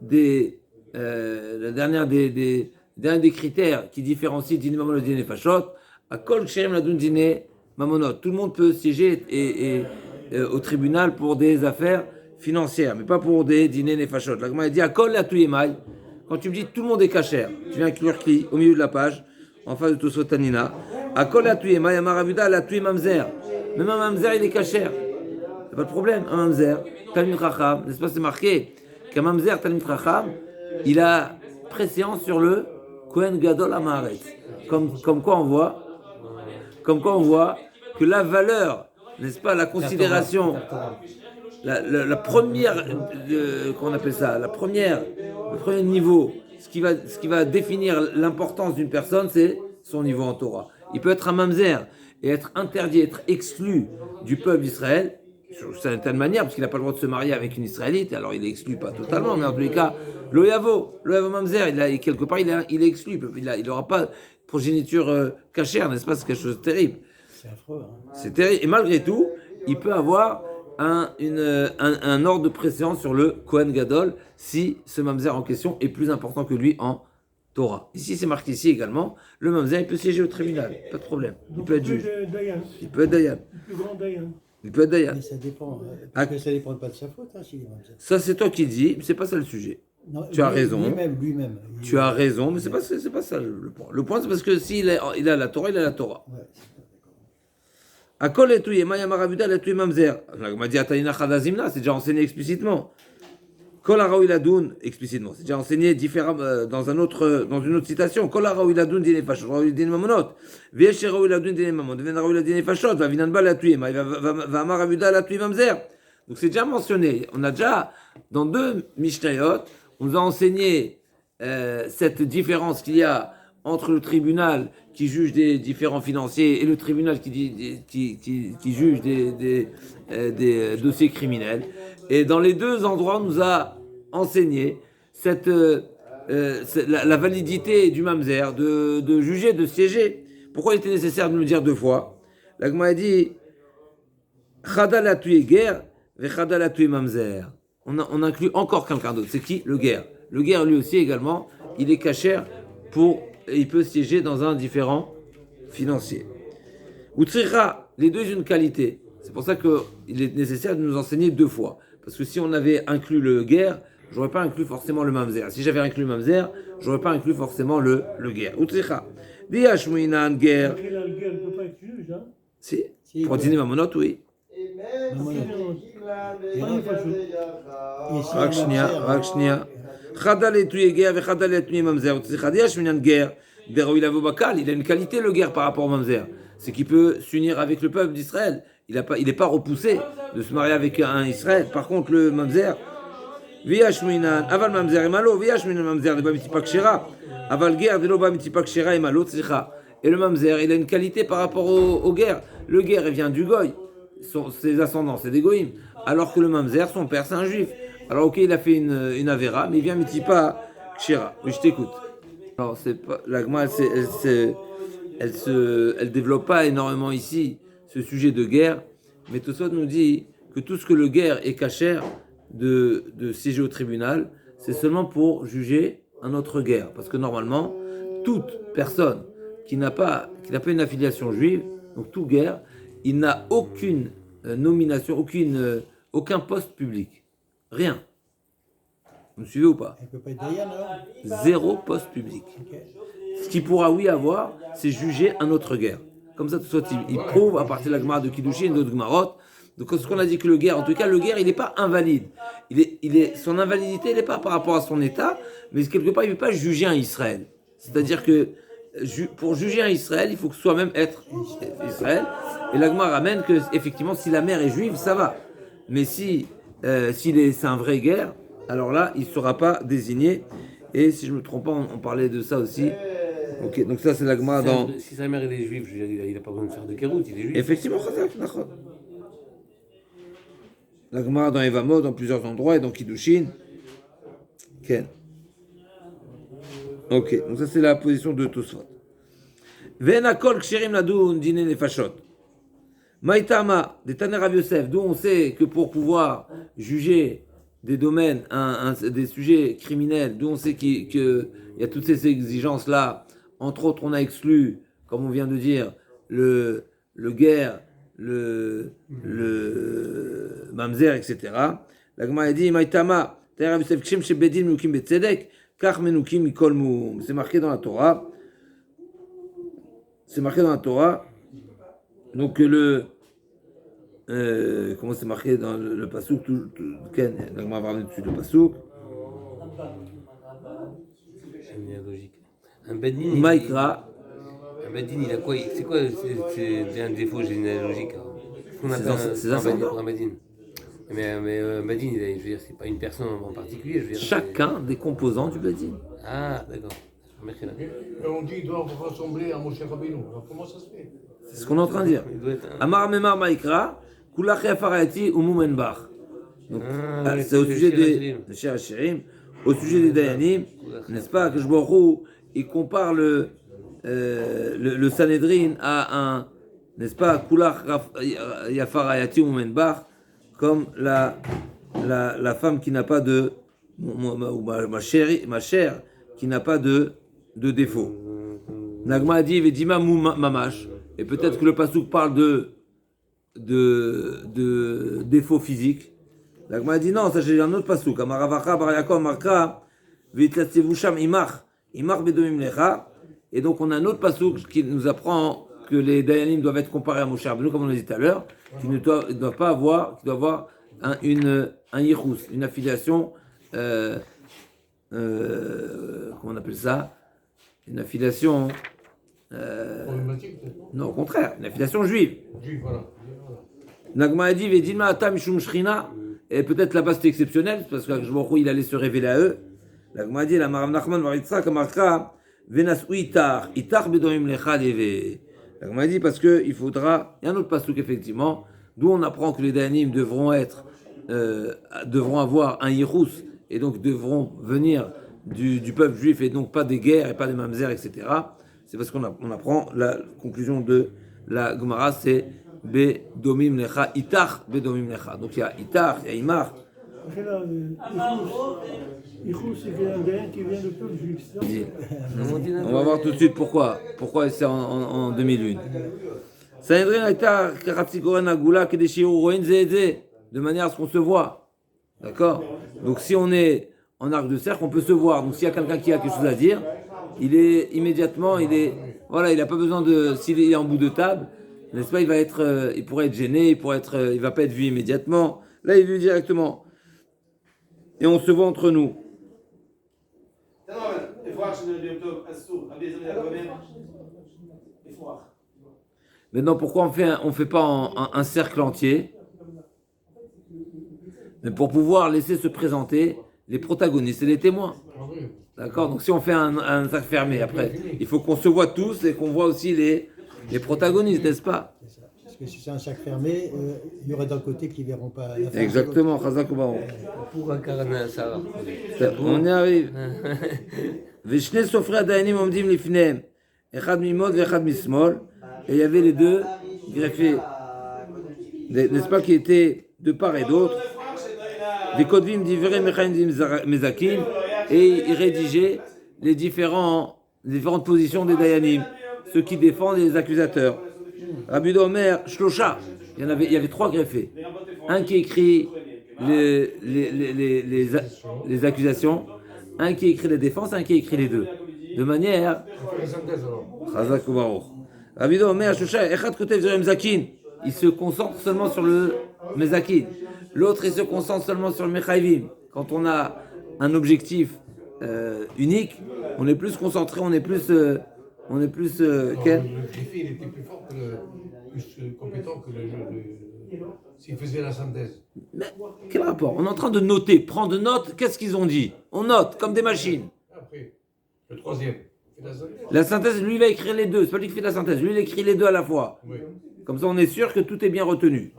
des critères qui différencient dîner mamonot et dîner fachot. Akol ksherim ladun dîner mamonot. Tout le monde peut siéger au tribunal pour des affaires financières, mais pas pour des dîners nefashot. La Gemara dit Akol la tuyemai. Quand tu me dis tout le monde est cachère, tu viens inclure qui au milieu de la page, en face de Tosfot Tanina. Akol la tuyemai, Amaravuda la tuyem mamzer. Même un mamzer il est cachère. C'est pas de problème, un mamzer, Talmid Chacham, n'est-ce pas, c'est marqué qu'un mamzer, Talmid Chacham, il a préséance sur le Kohen Gadol Amaretz. Comme quoi on voit que la valeur, n'est-ce pas, la considération, la première, qu'on appelle ça, le premier niveau, ce qui va définir l'importance d'une personne, c'est son niveau en Torah. Il peut être un mamzer et être interdit, être exclu du peuple d'Israël, d'une certaine manière, parce qu'il n'a pas le droit de se marier avec une Israélite, alors il est exclu, pas totalement, mais en tous les cas, lo yavo mamzer, quelque part, il est exclu, il n'aura pas de progéniture cachère, n'est-ce pas, c'est quelque chose de terrible.
C'est affreux. Hein.
C'est terrible, et malgré tout, il peut avoir un ordre de préséance sur le Kohen Gadol, si ce mamzer en question est plus important que lui en Torah. Ici, c'est marqué ici également, le mamzer, il peut siéger au tribunal, pas de problème, il peut être juge. Il peut être dayan.
Le plus grand dayan.
Il peut être dayan.
Mais ça dépend. Parce que ça dépend pas de sa faute, hein, s'il est mamzer.
Ça, c'est toi qui dis, mais c'est pas ça le sujet.
Non,
Tu as raison.
Lui-même.
Tu as raison, mais c'est pas ça le point. Le point, c'est parce que s'il il a la Torah, il a la Torah.
Ouais,
Akol et touye, maya maravuda et touye mamzer. On m'a dit Atalina Chadazimna, c'est déjà enseigné explicitement. Kol haraoui ladoun, explicitement, c'est déjà enseigné dans une autre citation. Kol haraoui ladoun dine fashot, haraoui dine mamonot. Viesh haraoui ladoun dine mamonot, ven haraoui ladine fashot, va vinan ba la touye, va maravuda la touye mamzer. Donc c'est déjà mentionné. On a déjà, dans 2 Mishnayot, on nous a enseigné cette différence qu'il y a entre le tribunal qui juge des différents financiers et le tribunal qui juge des dossiers criminels. Et dans les 2 endroits, on nous a enseigné la validité du mamzer, de juger, de siéger. Pourquoi il était nécessaire de nous le dire 2 fois? La Gemara a dit Chada la tuye guerre, vechada la tuye mamzer. On inclut encore quelqu'un d'autre. C'est qui? Le guerre. Le guerre, lui aussi, également, il est cachère il peut siéger dans un différent financier. Utsricha, les 2 ont une qualité. C'est pour ça qu'il est nécessaire de nous enseigner 2 fois. Parce que si on avait inclus le guerre, j'aurais pas inclus forcément le mamzer. Si j'avais inclus le mamzer, j'aurais pas inclus forcément le guerre. Utsricha. Diashmuinan guerre.
Le guerre ne peut pas être juge, hein?
Si. Pour dîner mamonot, oui. רק שנייה. חדל תויי גר וחדל תויי ממזר, וצריך חדש מניין גר, Deroïl Avobakal, il a une qualité le guerre par rapport au mamzer. C'est qu'il peut s'unir avec le peuple d'Israël. Il n'est pas repoussé de se marier avec un Israël. Par contre, le mamzer, Viashminan, Aval mamzer et malo, Viashminan mamzer de Bamitipak Shera, Aval guerre de Bamitipak Shera et malo, tzricha. Et le mamzer, il a une qualité par rapport au guerre. Le guerre, il vient du goy. Ses ascendants, c'est des goïms. Alors que le mamzer, son père, c'est un juif. Alors, ok, il a fait une avéra, mais il vient Mitipa Shera. Oui, je t'écoute. Alors, c'est pas, l'agma, elle développe pas énormément ici ce sujet de guerre, mais Tosfot nous dit que tout ce que le guerre est cachère de siéger au tribunal, c'est seulement pour juger un autre guerre. Parce que normalement, toute personne qui n'a pas une affiliation juive, donc tout guerre, il n'a aucune nomination, aucun poste public. Rien. Vous me suivez ou pas?
Elle peut pas être Dayan alors?
Zéro poste public.
Ok.
Ce qu'il pourra, oui, avoir, c'est juger un autre guerre. Comme ça, tout soit, il prouve à partir de la Gemara de Kiddushin et d'autres Gemarot. Donc, ce qu'on a dit que le guerre, en tout cas, le guerre, il n'est pas invalide. Son invalidité, elle n'est pas par rapport à son état, mais quelque part, il ne peut pas juger un Israël. C'est-à-dire que pour juger un Israël, il faut que soi-même être Israël. Et la Gemara ramène que, effectivement, si la mère est juive, ça va. Mais si c'est un vrai guerre, alors là, il ne sera pas désigné. Et si je ne me trompe pas, on parlait de ça aussi. Ok, donc ça c'est la Gemara dans...
Si sa mère elle est juive, je veux dire, il n'a pas besoin de faire de kérout, il est juif.
Effectivement, la Gemara dans Evamot, dans plusieurs endroits, et dans Kiddushin. Ken. Ok, donc ça c'est la position de Tosfot. Venakol ksherim ladun dine nefashot. Maïtama, des Taner Rav Yosef, d'où on sait que pour pouvoir juger des domaines, des sujets criminels, d'où on sait qu'il y a toutes ces exigences-là. Entre autres, on a exclu, comme on vient de dire, le guerre, le mamzer, etc. La Gemara a dit, Maïtama, Taner Rav Yosef, kshem shebedin menukim betzedek, kach menukim mikol moum. C'est marqué dans la Torah. Donc comment c'est marqué dans le pasouk, Ken, la Gemara va revenir dessus le pasouk.
Un bedin.
Maïkra.
Un bedin, il a quoi? C'est quoi? C'est un défaut généalogique. On appelle un bedin. Mais un bedin, je veux dire, c'est pas une personne en particulier. Je veux dire,
Chacun des composants du bedin.
Ah, d'accord.
On dit qu'ils doivent ressembler à Moshe Rabbeinu. Alors comment ça se fait?
C'est ce qu'on est en train de dire. Amar Memar Maïkra, Kulach Yafarayati Umumenbach. Donc, c'est au sujet des Shir Hashirim, au sujet des Dayanim, n'est-ce pas, que je vois il compare le Sanhedrin à un, n'est-ce pas, Kulach Yafarayati Umumenbach, comme la femme qui n'a pas de, ma chère, qui n'a pas de défaut. Nagma a dit Vedima Mamash. Et peut-être que le pasouk parle de défauts physiques. Nagma a dit non, ça j'ai un autre pasouk. Amaravacha Barayako Amarka Vitlatsevusham Imach Bedomim Lecha. Et donc on a un autre pasouk qui nous apprend que les Dayanim doivent être comparés à Moshe Rabbeinu, comme on l'a dit tout à l'heure, qui ne doivent pas avoir, qui doivent avoir un yichus, une affiliation. Comment on appelle ça? Une affiliation. Non, au contraire, une affiliation juive.
Voilà.
Nagma a dit Vedilma Atam Mishum Shrina, et peut-être là-bas c'était exceptionnel, parce que il allait se révéler à eux. Nagma a dit La Marav Nachman Varitzra Kamarka Venas Itar Bedomim Lecha Leve. Nagma a dit parce qu'il faudra. Il y a un autre pasouk effectivement, d'où on apprend que les Dayanim devront avoir un Yirous, et donc devront venir du peuple juif, et donc pas des guerres et pas des mamzer, etc. C'est parce qu'on apprend la conclusion de la Gemara, c'est Bedomim Lecha, Itar Bedomim Lecha. Donc il y a Itar, il y a Imar.
Ichous, c'est un Dayan qui vient du peuple juif.
On va voir tout de suite pourquoi c'est en 2001. Sanhedrin Itar Karatzigoren Agula Kedeshiru Roen Zeze, de manière à ce qu'on se voit. D'accord? Donc si on est en arc de cercle, on peut se voir. Donc s'il y a quelqu'un qui a quelque chose à dire, il est immédiatement, il n'a pas besoin de, s'il est en bout de table, n'est-ce pas, il pourrait être gêné, il va pas être vu immédiatement. Là, il est vu directement. Et on se voit entre nous. Maintenant, pourquoi on fait pas un cercle entier? Mais pour pouvoir laisser se présenter les protagonistes et les témoins. D'accord? Donc si on fait un cercle fermé, après, il faut qu'on se voit tous et qu'on voit aussi les protagonistes, n'est-ce pas?
Parce que si c'est un sac fermé, il y aurait d'un côté qui ne verront pas la fin.
Exactement, Chazak Ubaron.
Pour incarner un Sarah.
On y arrive. Veshne Sofrei Adayanim Omdim Lifnehem, Echad Mimod ve'Echad Mismol, et il y avait les deux greffés, n'est-ce pas, qui étaient de part et d'autre. Des Kodvim Divrei Mechaim Mezakim, et ils rédigeaient les différentes positions des Dayanim, ceux qui défendent les accusateurs. Rabbi Omer, Shlosha, il y avait trois greffés. Un qui écrit les accusations, un qui écrit les défenses, un qui écrit les deux. De manière. Chazak Ubaruch. Rabbi Omer, Shlosha, Echad Kotev Zerem Zakin. Il se concentre seulement sur le Mezakin. L'autre, il se concentre seulement sur le Mechaïvim. Quand on a un objectif unique, on est plus concentré, on est plus quel?
Le greffier, il était plus fort plus compétent que s'il faisait la synthèse.
Mais quel rapport? On est en train de noter, prendre note, qu'est-ce qu'ils ont dit? On note, comme des machines.
Après, le troisième, il fait la synthèse.
La synthèse, lui, il va écrire les deux. C'est pas lui qui fait la synthèse, lui, il écrit les deux à la fois.
Oui.
Comme ça, on est sûr que tout est bien retenu.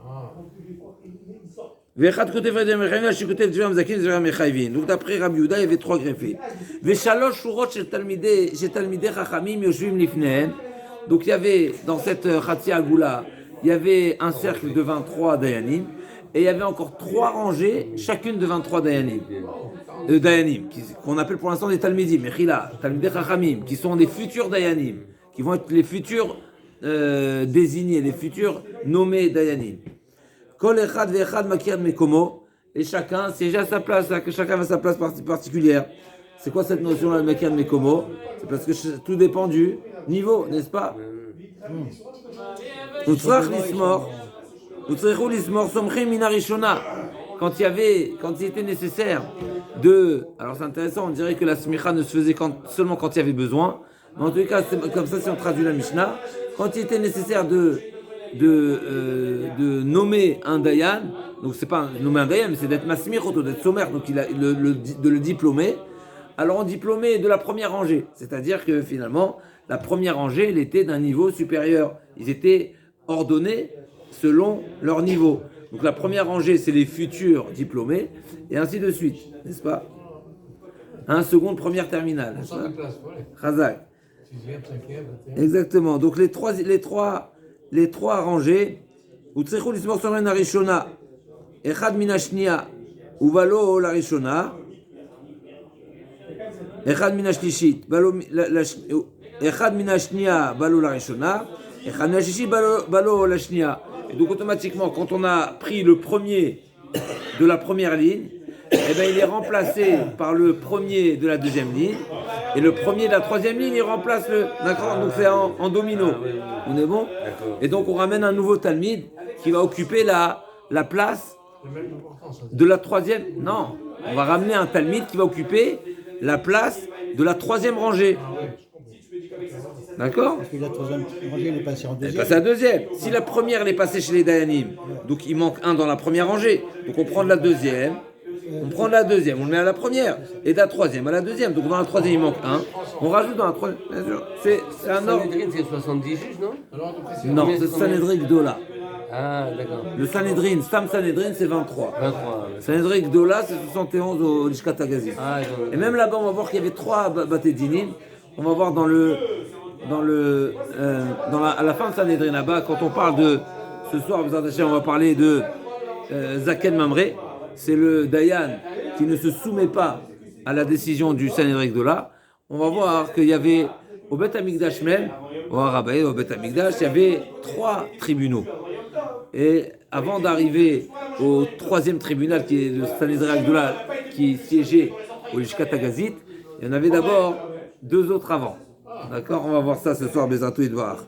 Donc d'après Rabbi Yehuda, il y avait trois greffés. Donc il y avait dans cette Khatsia Agoula, il y avait un cercle de 23 Dayanim et il y avait encore trois rangées, chacune de 23 Dayanim. Qu'on appelle pour l'instant des Talmidim, Mechila, Talmidei Chachamim, qui sont des futurs Dayanim, qui vont être les futurs désignés, les futurs nommés Dayanim. Kol echad ve'echad makir mekomo, et chacun siège à sa place, que chacun a sa place particulière. C'est quoi cette notion-là de makir mekomo? C'est parce que tout dépend du niveau, n'est-ce pas? Quand il était nécessaire de, alors c'est intéressant, on dirait que la smicha ne se faisait seulement quand il y avait besoin, mais en tout cas, c'est comme ça si on traduit la Mishnah, quand il était nécessaire de nommer un dayan, donc c'est pas nommer un dayan, mais c'est d'être masmir, d'être sommaire, donc de le diplômer. Alors on diplômait de la première rangée, c'est-à-dire que finalement la première rangée, elle était d'un niveau supérieur. Ils étaient ordonnés selon leur niveau. Donc la première rangée, c'est les futurs diplômés, et ainsi de suite, n'est-ce pas? Un seconde, première terminale. Chazak. Exactement. Donc les trois rangées, Utsrechou l'ismor somen arishona, echad min hashnia, uvalo la rishona, echad min hashlishit, echad min hashnia, balo la rishona, echad min hashlishit, balo la shnia. Et donc automatiquement, quand on a pris le premier de la première ligne, eh ben, il est remplacé par le premier de la deuxième ligne, et le premier de la troisième ligne, il remplace le... D'accord? Donc c'est en domino. On est bon? Et donc on ramène un nouveau talmid qui va occuper la place de la troisième... Non, on va ramener un talmid qui va occuper la place de la troisième rangée. D'accord?
Parce que la troisième rangée, elle est passée en
Elle est
deuxième.
passée à la deuxième. Si la première, elle est passée chez les Dayanim, donc il manque un dans la première rangée. Donc on prend de la deuxième, on prend de la deuxième, on le met à la première, et de la troisième à la deuxième. Donc dans la troisième, il manque un. On rajoute dans la troisième. Bien sûr. C'est un ordre.
Sanhedrin, c'est 70 juges, non?
Non, c'est Sanhedrin Gdola.
Ah, d'accord.
Le Sanhedrin, Stam Sanhedrin, c'est 23.
23.
Sanhedrin Gdola, c'est 71 au Lishkat HaGazit.
Ah,
Et même là-bas, on va voir qu'il y avait trois Batédinim. On va voir à la fin de Sanhedrin là-bas, quand on parle de ce soir, on va parler de Zaken Mamré. C'est le Dayan qui ne se soumet pas à la décision du Sanhedrin Gdola. On va voir qu'il y avait au Beth Amikdash même, au Harabé, au Beth Amikdash, il y avait trois tribunaux. Et avant d'arriver au troisième tribunal, qui est le Sanhedrin Gdola, qui siégeait au Lishkat HaGazit, il y en avait d'abord deux autres avant. D'accord? On va voir ça ce soir, Bezatou Idvar.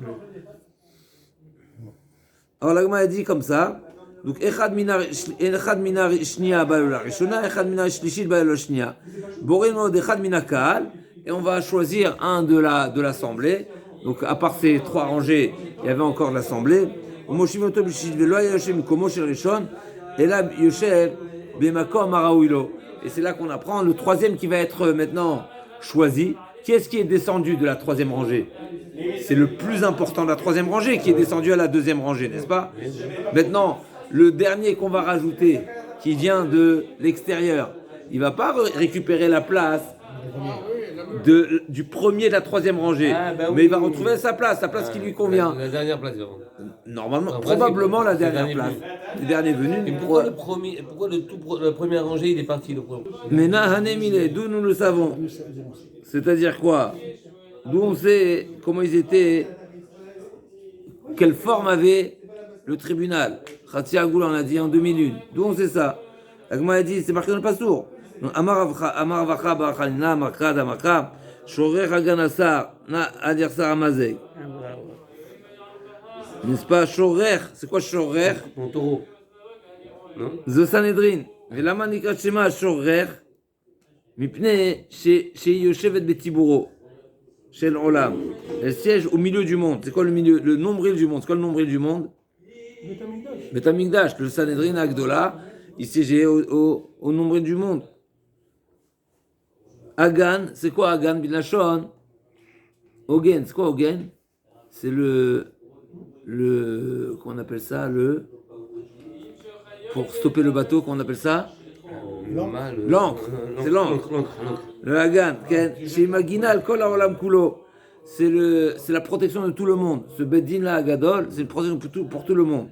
Alors la Gemara a dit comme ça. Donc, Echad minar shnia balo la rishona, Echad minar shlishit balo la shnia. Borin mod Echad mina kaal, et on va choisir un de l'assemblée. Donc à part ces 3 rangées, il y avait encore de l'assemblée. Et là, Yoshev, Bemakom Araouilo. Et c'est là qu'on apprend le 3e qui va être maintenant choisi. Qui est-ce qui est descendu de la 3e rangée? C'est le plus important de la 3e rangée qui est descendu à la 2e rangée, n'est-ce pas? Maintenant, le dernier qu'on va rajouter, qui vient de l'extérieur, il ne va pas récupérer la place du premier de la 3e rangée, mais il va retrouver sa place qui lui convient.
La dernière place, vraiment.
Normalement, probablement la dernière place. Le dernier venu.
Et pourquoi la première rangée, il est parti le premier?
Mais Nahanemile, d'où nous le savons? C'est-à-dire quoi? D'où on sait comment ils étaient, quelle forme avait le tribunal. Khatsi Agoula, on a dit en 2001. D'où on sait ça? Agma a dit, c'est marqué dans le Passour. Amar Vacha Bachalina, Makra Damaka, Shorer Haganasar, Na Adirsar Amazeg. N'est-ce pas? Shorer, c'est quoi Shorer?
Mon taureau. Non?
The Sanhedrin. Velama Nikrat Shema Shorer, Mipne, chez Yoshevet Betiburo, chez l'Olam. Elle siège au milieu du monde. C'est quoi le milieu? Le nombril du monde. C'est quoi le nombril du monde? Beth Amikdash. Le Sanhedrin Agdola, il siégeait au nombril du monde. Hagan, c'est quoi Hagan Bilachon? Hogen, c'est quoi Hogen? C'est comment on appelle ça? Pour stopper le bateau, comment on appelle ça? L'encre. C'est l'encre. Le Hagan. Chez Maginal, Kol Haolam Kulo. C'est la protection de tout le monde. Ce Beddin là, Agadol, c'est une protection pour tout le monde.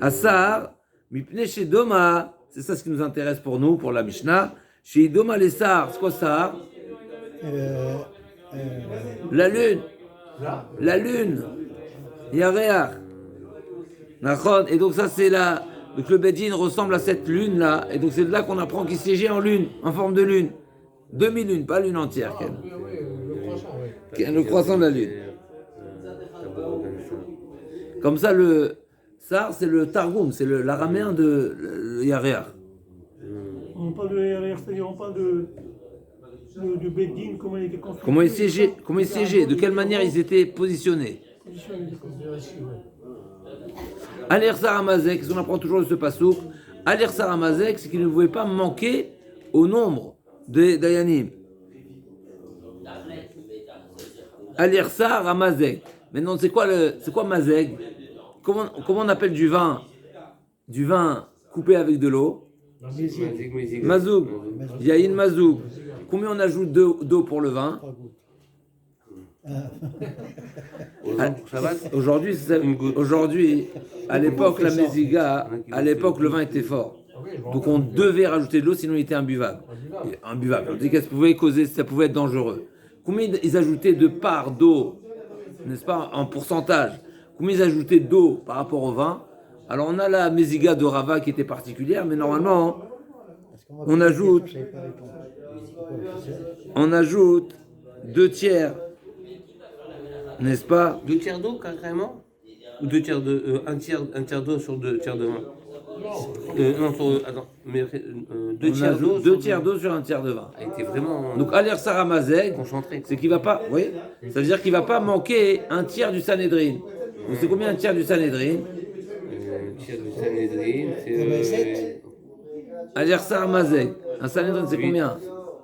Assar, Mipne chez Doma, c'est ça ce qui nous intéresse pour nous, pour la Mishnah. Chez Doma les Sar, c'est quoi Sar? La lune. La lune. Yareach. Et donc ça c'est là. Donc le Beddin ressemble à cette lune là. Et donc c'est de là qu'on apprend qu'il siégeait en lune, en forme de lune. Demi-lune, pas lune entière.
Oui, le croissant, oui.
Le croissant de la lune. Comme ça, le Sar, c'est le Targum, c'est l'araméen de Yareach.
On parle de l'arrière, c'est-à-dire on parle de Beddin, comment il était construit.
Comment ils siégeaient, de quelle manière ils étaient positionnés. Aler Saramazek, on apprend toujours de ce passouk. Aler Saramazek, c'est qu'il ne pouvait pas manquer au nombre des Dayanim. Aler Saramazek. Maintenant, c'est quoi Mazek? Comment on appelle du vin coupé avec de l'eau? Mazoug. Yahin Mazoug. Combien on ajoute d'eau pour le vin? Aujourd'hui, à l'époque, la Méziga, à l'époque, le vin était fort. Donc on devait rajouter de l'eau, sinon il était imbuvable. On dit que ça pouvait être dangereux. Combien ils ajoutaient de parts d'eau, n'est-ce pas, en pourcentage? Combien ils ajoutaient d'eau par rapport au vin? Alors on a la Méziga de Rava qui était particulière, mais normalement, on ajoute 2 tiers. N'est-ce pas?
2 tiers d'eau carrément? Ou 2 tiers de un tiers d'eau sur 2 tiers de vin? Non, attends, mais 2 tiers d'eau.
2 tiers d'eau sur 1 tiers de vin.
Elle était vraiment.
Donc Aler Saramazeg,
concentré.
C'est qu'il va pas. Oui. Ça veut dire qu'il va pas manquer 1 tiers du Sanhedrin. Donc c'est combien 1 tiers du Sanhedrin?
1 tiers du Sanhedrin, c'est.
Aler Saramazeg. Un Sanhedrin, c'est combien?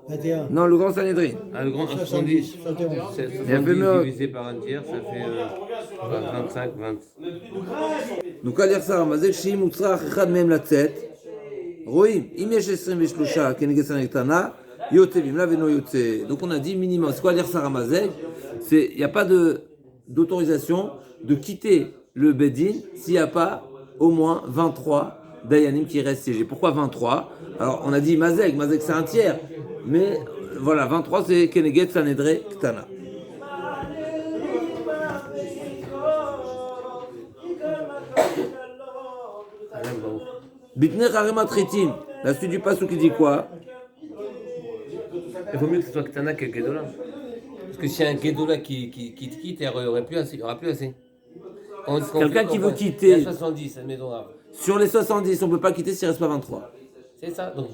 21.
Non, le grand Sanhedrin.
Ah, le grand 70. 70 divisé par 1 tiers, ça fait 25, 20.
Donc Aler Saramazeg, Shim Utzrach Echad Mem Latzet. Roim, Im Yesh 23 Keneged Sanhedrin Tana, Yotevim Laveno Yotze. Donc on a dit minimum. C'est quoi Aler Saramazeg? Il n'y a pas d'autorisation de quitter le Beddin s'il n'y a pas au moins 23 Dayanim qui restent siégés. Pourquoi 23? Alors on a dit Mazeg c'est 1 tiers. Mais voilà, 23 c'est Keneged Sanhedrin Ktana. Bitner Harema Tritim. La suite du passou qui dit quoi?
Il vaut mieux que ce soit Ktana que Gedola. Parce que s'il y a un Gedola qui te quitte, il n'y aura plus assez.
Quelqu'un qui veut quitter.
Il y a 70, admettons.
Sur les 70, on ne peut pas quitter s'il ne reste pas 23.
C'est ça. Donc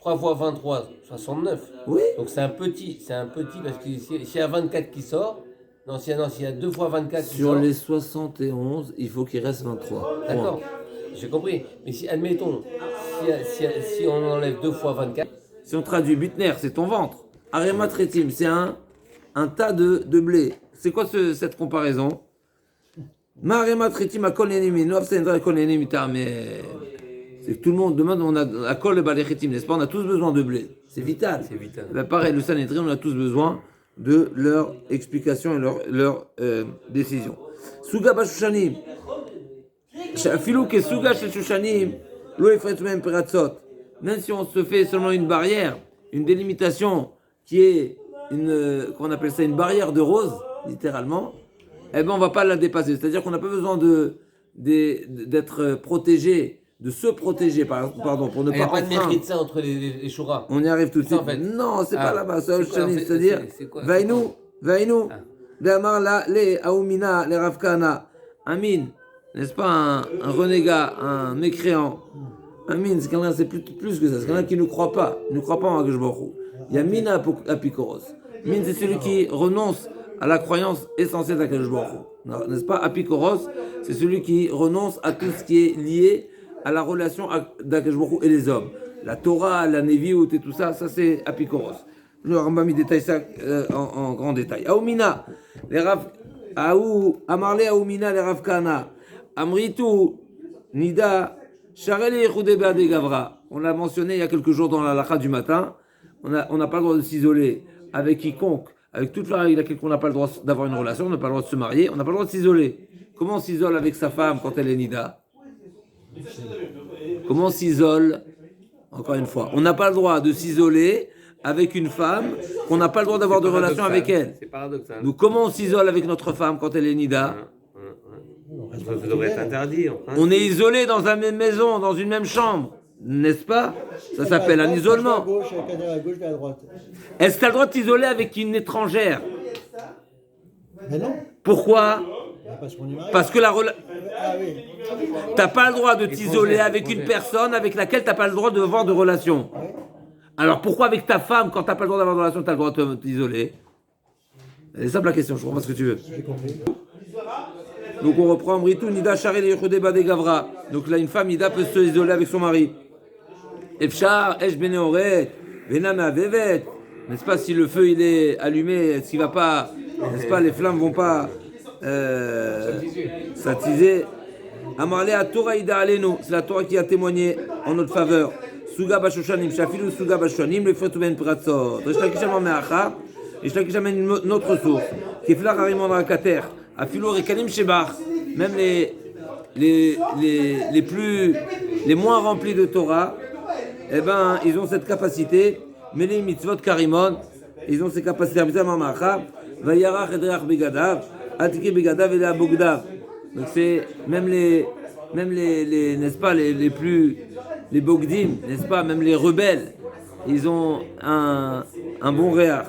3 fois 23, 69.
Oui.
Donc c'est un petit, parce que s'il y a 24 qui sort, s'il y a 2 fois 24 qui
Sur
sort.
les 71, il faut qu'il reste 23.
D'accord, j'ai compris. Mais si, admettons, si on enlève 2 fois 24,
Si on traduit Bitner, c'est ton ventre. Aremat Retim, c'est un tas de blé. C'est quoi cette comparaison? Ma Aremat Retim a kol enemi, no absendra kol enemi mais c'est que tout le monde demande, on a la kol balechetim, n'est-ce pas? On a tous besoin de blé. C'est vital.
c'est vital.
Ben pareil, le Sanhedrin, on a tous besoin de leur explication et leur décision. Suga bashushanim. Filou ke suga shel shushanim, lo efret même peratzot. Même si on se fait seulement une barrière, une délimitation qui est qu'on appelle ça une barrière de rose, littéralement, eh ben on va pas la dépasser. C'est-à-dire qu'on n'a pas besoin d'être protégé, de se protéger, pardon, pour ne
Il n'y a
pas
pas de
enfreindre.
mérite ça entre les Shura.
On y arrive tout de
C'est
suite.
ça, en fait.
Non, c'est
Ah.
pas là-bas,
C'est quoi, en fait,
c'est-à-dire,
c'est quoi,
Vainu,
Ah.
Damar la, les Aoumina, les Ravkana, Amin, n'est-ce pas un renégat, un mécréant. Amin, c'est quelqu'un, c'est plus que ça, c'est quelqu'un qui ne croit pas, il ne croit pas en Akadosh Baruch Hu. Il y a Mina Apikoros. Min, c'est celui qui renonce à la croyance essentielle d'Akadosh Baruch Hu. N'est-ce pas? Apikoros, c'est celui qui renonce à tout ce qui est lié à la relation d'Akadosh Baruch Hu et les hommes. La Torah, la Neviut et tout ça, ça c'est Apikoros. Le Rambam il détaille ça en grand détail. Aoumina, les Rav, Amarle Aoumina, les Rav Kana, Amritu, Nida, Charel et Yehoudé Be'adé Gavra. On l'a mentionné il y a quelques jours dans la halakha du matin. On n'a pas le droit de s'isoler avec quiconque, avec toute la règle laquelle on n'a pas le droit d'avoir une relation, on n'a pas le droit de se marier, on n'a pas le droit de s'isoler. Comment on s'isole avec sa femme quand elle est Nida? Comment on s'isole? Encore une fois, on n'a pas le droit de s'isoler avec une femme qu'on n'a pas le droit d'avoir de relation avec elle.
C'est paradoxal.
Donc comment on s'isole avec notre femme quand elle est Nida?
Ça devrait être interdit.
On est isolé dans la même maison, dans une même chambre, n'est-ce pas? Ça s'appelle un isolement.
À gauche, à gauche, à droite.
Est-ce que tu as le droit de t'isoler avec une étrangère?
Mais non,
Pourquoi?
parce qu'on est mariés.
Parce que
Ah oui.
t'as pas le droit de t'isoler avec une personne avec laquelle t'as pas le droit d'avoir de relation. Alors pourquoi avec ta femme, quand t'as pas le droit d'avoir de relation, t'as le droit de t'isoler? C'est simple la question, je comprends pas ce que tu veux.
J'ai compris.
Donc on reprend Britou, Nida Charel Yehoudé Be'adé Gavra. Donc là une femme Nida peut se isoler avec son mari. Efchar, Esh Beneoret, Vena Me'avevet. N'est-ce pas, si le feu il est allumé, est-ce qu'il va pas, n'est-ce pas, les flammes vont pas s'attiser. Amarle à Torah Ida Aleno, c'est la Torah qui a témoigné en notre faveur. Suga Bashoshanim, Shafilu Suga Bashoshanim, le Fretu Ben Pratzot. Rishlakishaman Me'acha, Rishlakishaman une autre source. Kiflar Harimon Rakater, Afilu Rekanim Shebach, même les moins remplis de Torah, eh ben, ils ont cette capacité. Meli mitzvot karimon, ils ont ces capacités. Vayarach edreach begadav, atike begadav et la bogdav. Donc c'est même les n'est-ce pas les plus les bogdim, n'est-ce pas, même les rebelles, ils ont un bon réach.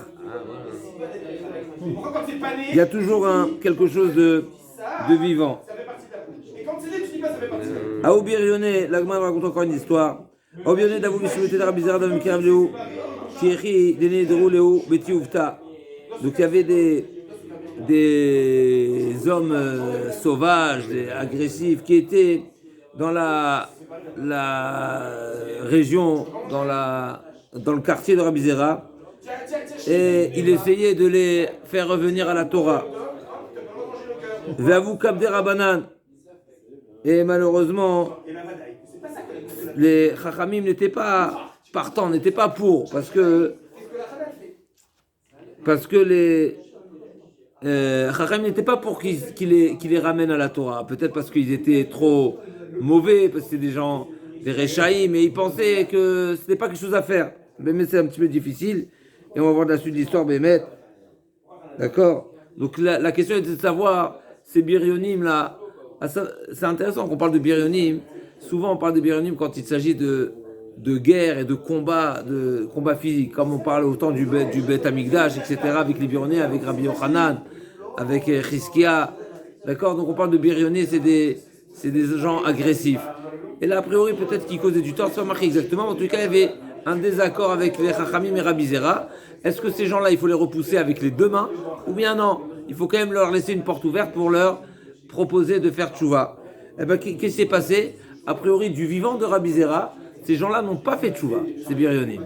Il y a toujours quelque chose de vivant. À Obirioné, l'Agman raconte encore une histoire. Obirioné d'avou bishuté d'Arabizar d'Avim Kiravleu, Thierry Dené de Rouléo, Betty Oufta. Donc il y avait des hommes sauvages, agressifs, qui étaient dans la région, dans le quartier de Rabizera, et il essayait de les faire revenir à la Torah. Ve'avou Kabde Rabanan. Et malheureusement, les Chachamim n'étaient pas partants, n'étaient pas pour, parce que les Chachamim n'étaient pas pour qu'ils les ramènent à la Torah. Peut-être parce qu'ils étaient trop mauvais, parce que c'était des gens, des Rechaïm, mais ils pensaient que c'était pas quelque chose à faire. Mais c'est un petit peu difficile, et on va voir la suite de l'histoire, Bémet. D'accord? Donc la question était de savoir, ces Biryonim là, c'est intéressant qu'on parle de Biryonim. Souvent on parle de Biryonim quand il s'agit de guerre et de combat physique, comme on parle autant du Bet Amigdash, etc., avec les Biryonim, avec Rabbi Yochanan, avec Chizkia. D'accord? Donc on parle de Biryonim, c'est des gens agressifs. Et là, a priori, peut-être qu'ils causaient du tort, c'est pas marqué exactement. En tout cas, il y avait un désaccord avec les Chachamim et Rabbi Zera, est-ce que ces gens-là, il faut les repousser avec les deux mains ou bien non? Il faut quand même leur laisser une porte ouverte pour leur proposer de faire tchouva. Eh ben, qu'est-ce qui s'est passé? A priori, du vivant de Rabbi Zera, ces gens-là n'ont pas fait tchouva, ces birionim.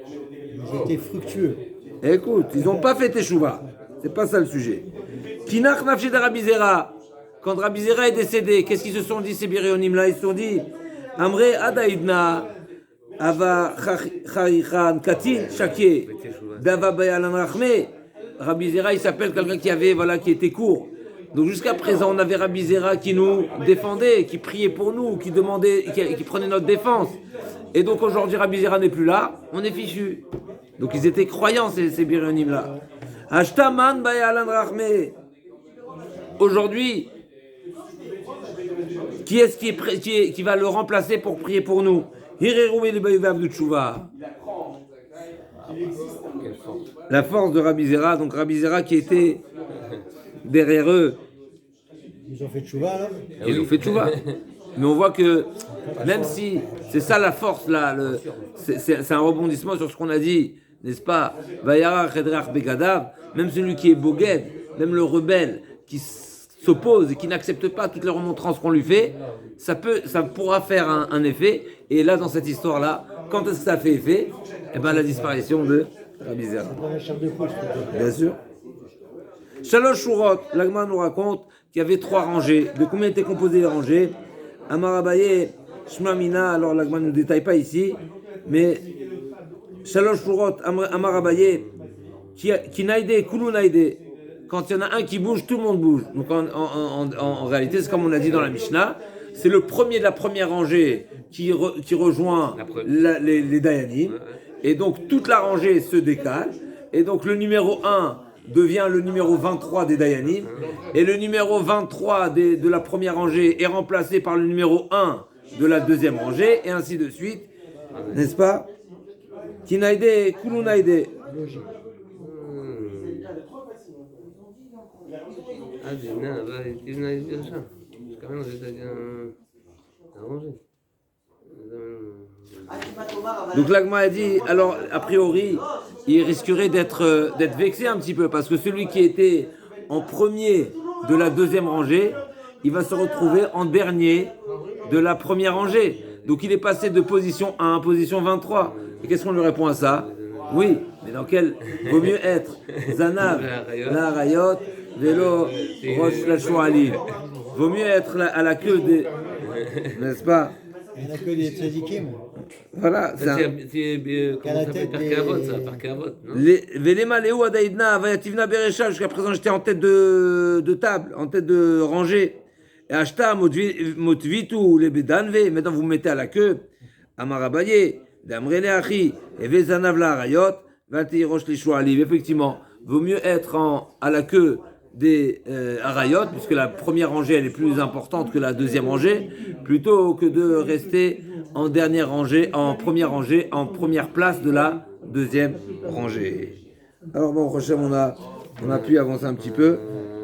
Ils étaient fructueux.
Écoute, ils n'ont pas fait tchouva. C'est pas ça le sujet. Kinach nafshe de Rabbi Zera. Quand Rabbi Zera est décédé, qu'est-ce qu'ils se sont dit ces birionim-là? Ils se sont dit, Amre Adaïdna, Ava Charichan, Katin, Shake, Dava Bayalan Rachme. Rabbi Zera, il s'appelle quelqu'un qui était court. Donc jusqu'à présent, on avait Rabbi Zera qui nous défendait, qui priait pour nous, qui demandait, qui prenait notre défense. Et donc aujourd'hui, Rabbi Zera n'est plus là, on est fichu. Donc ils étaient croyants, ces birionim-là. Ashtaman Bayalan Rachme. Aujourd'hui, qui est-ce qui va le remplacer pour prier pour nous? La force de Rabbi Zera, donc Rabbi Zera qui était derrière eux.
Ils ont fait tchouva alors.
Ils ont fait tchouva. Mais on voit que même si c'est ça la force là, c'est un rebondissement sur ce qu'on a dit, n'est-ce pas? Vayara Chedrach Begadav, même celui qui est Boged, même le rebelle qui s'oppose et qui n'accepte pas toutes les remontrances qu'on lui fait, ça pourra faire un effet. Et là, dans cette histoire-là, quand est-ce que ça fait effet? Eh bien, la disparition de Rabbi Zera. Bien sûr. Shalosh Shurot, l'Agma nous raconte qu'il y avait 3 rangées. De combien étaient composées les rangées? Amar Abaye, Shma Mina, alors l'Agma ne détaille pas ici, mais Shalosh Shurot, Amar Abaye, qui naïde, Kulu naïde. Quand il y en a un qui bouge, tout le monde bouge. Donc en réalité, c'est comme on a dit dans la Mishnah, c'est le premier de la première rangée qui rejoint les Dayanim. Et donc toute la rangée se décale. Et donc le numéro 1 devient le numéro 23 des Dayanim. Et le numéro 23 de la première rangée est remplacé par le numéro 1 de la deuxième rangée. Et ainsi de suite. N'est-ce pas? Kinaïde, Kulunaïde. Donc l'Agma a dit, alors a priori, il risquerait d'être vexé un petit peu, parce que celui qui était en premier de la deuxième rangée, il va se retrouver en dernier de la première rangée. Donc il est passé de position 1 à position 23. Et qu'est-ce qu'on lui répond à ça? Oui, mais dans quel vaut mieux être Zanav, la Rayot, Vélo, Roche, la Chouali. Vaut mieux être à la queue des. N'est-ce pas?
Il n'y en a que des tzadikim.
Voilà.
C'est par Kavot, non?
Velema Léo Adaïdna, Avayativna Berecha, jusqu'à présent j'étais en tête de table, en tête de rangée. Et Ashta, Motvitu, les Bedanve, maintenant vous me mettez à la queue. Amarabaye, Damrele Achi, et Vezanavla Rayot, Vati Roche les Chouali. Effectivement, vaut mieux être à la queue des Arayot, puisque la première rangée elle est plus importante que la deuxième rangée, plutôt que de rester en dernière rangée, en première rangée, en première place de la deuxième rangée. Alors bon, prochain on a pu avancer un petit peu.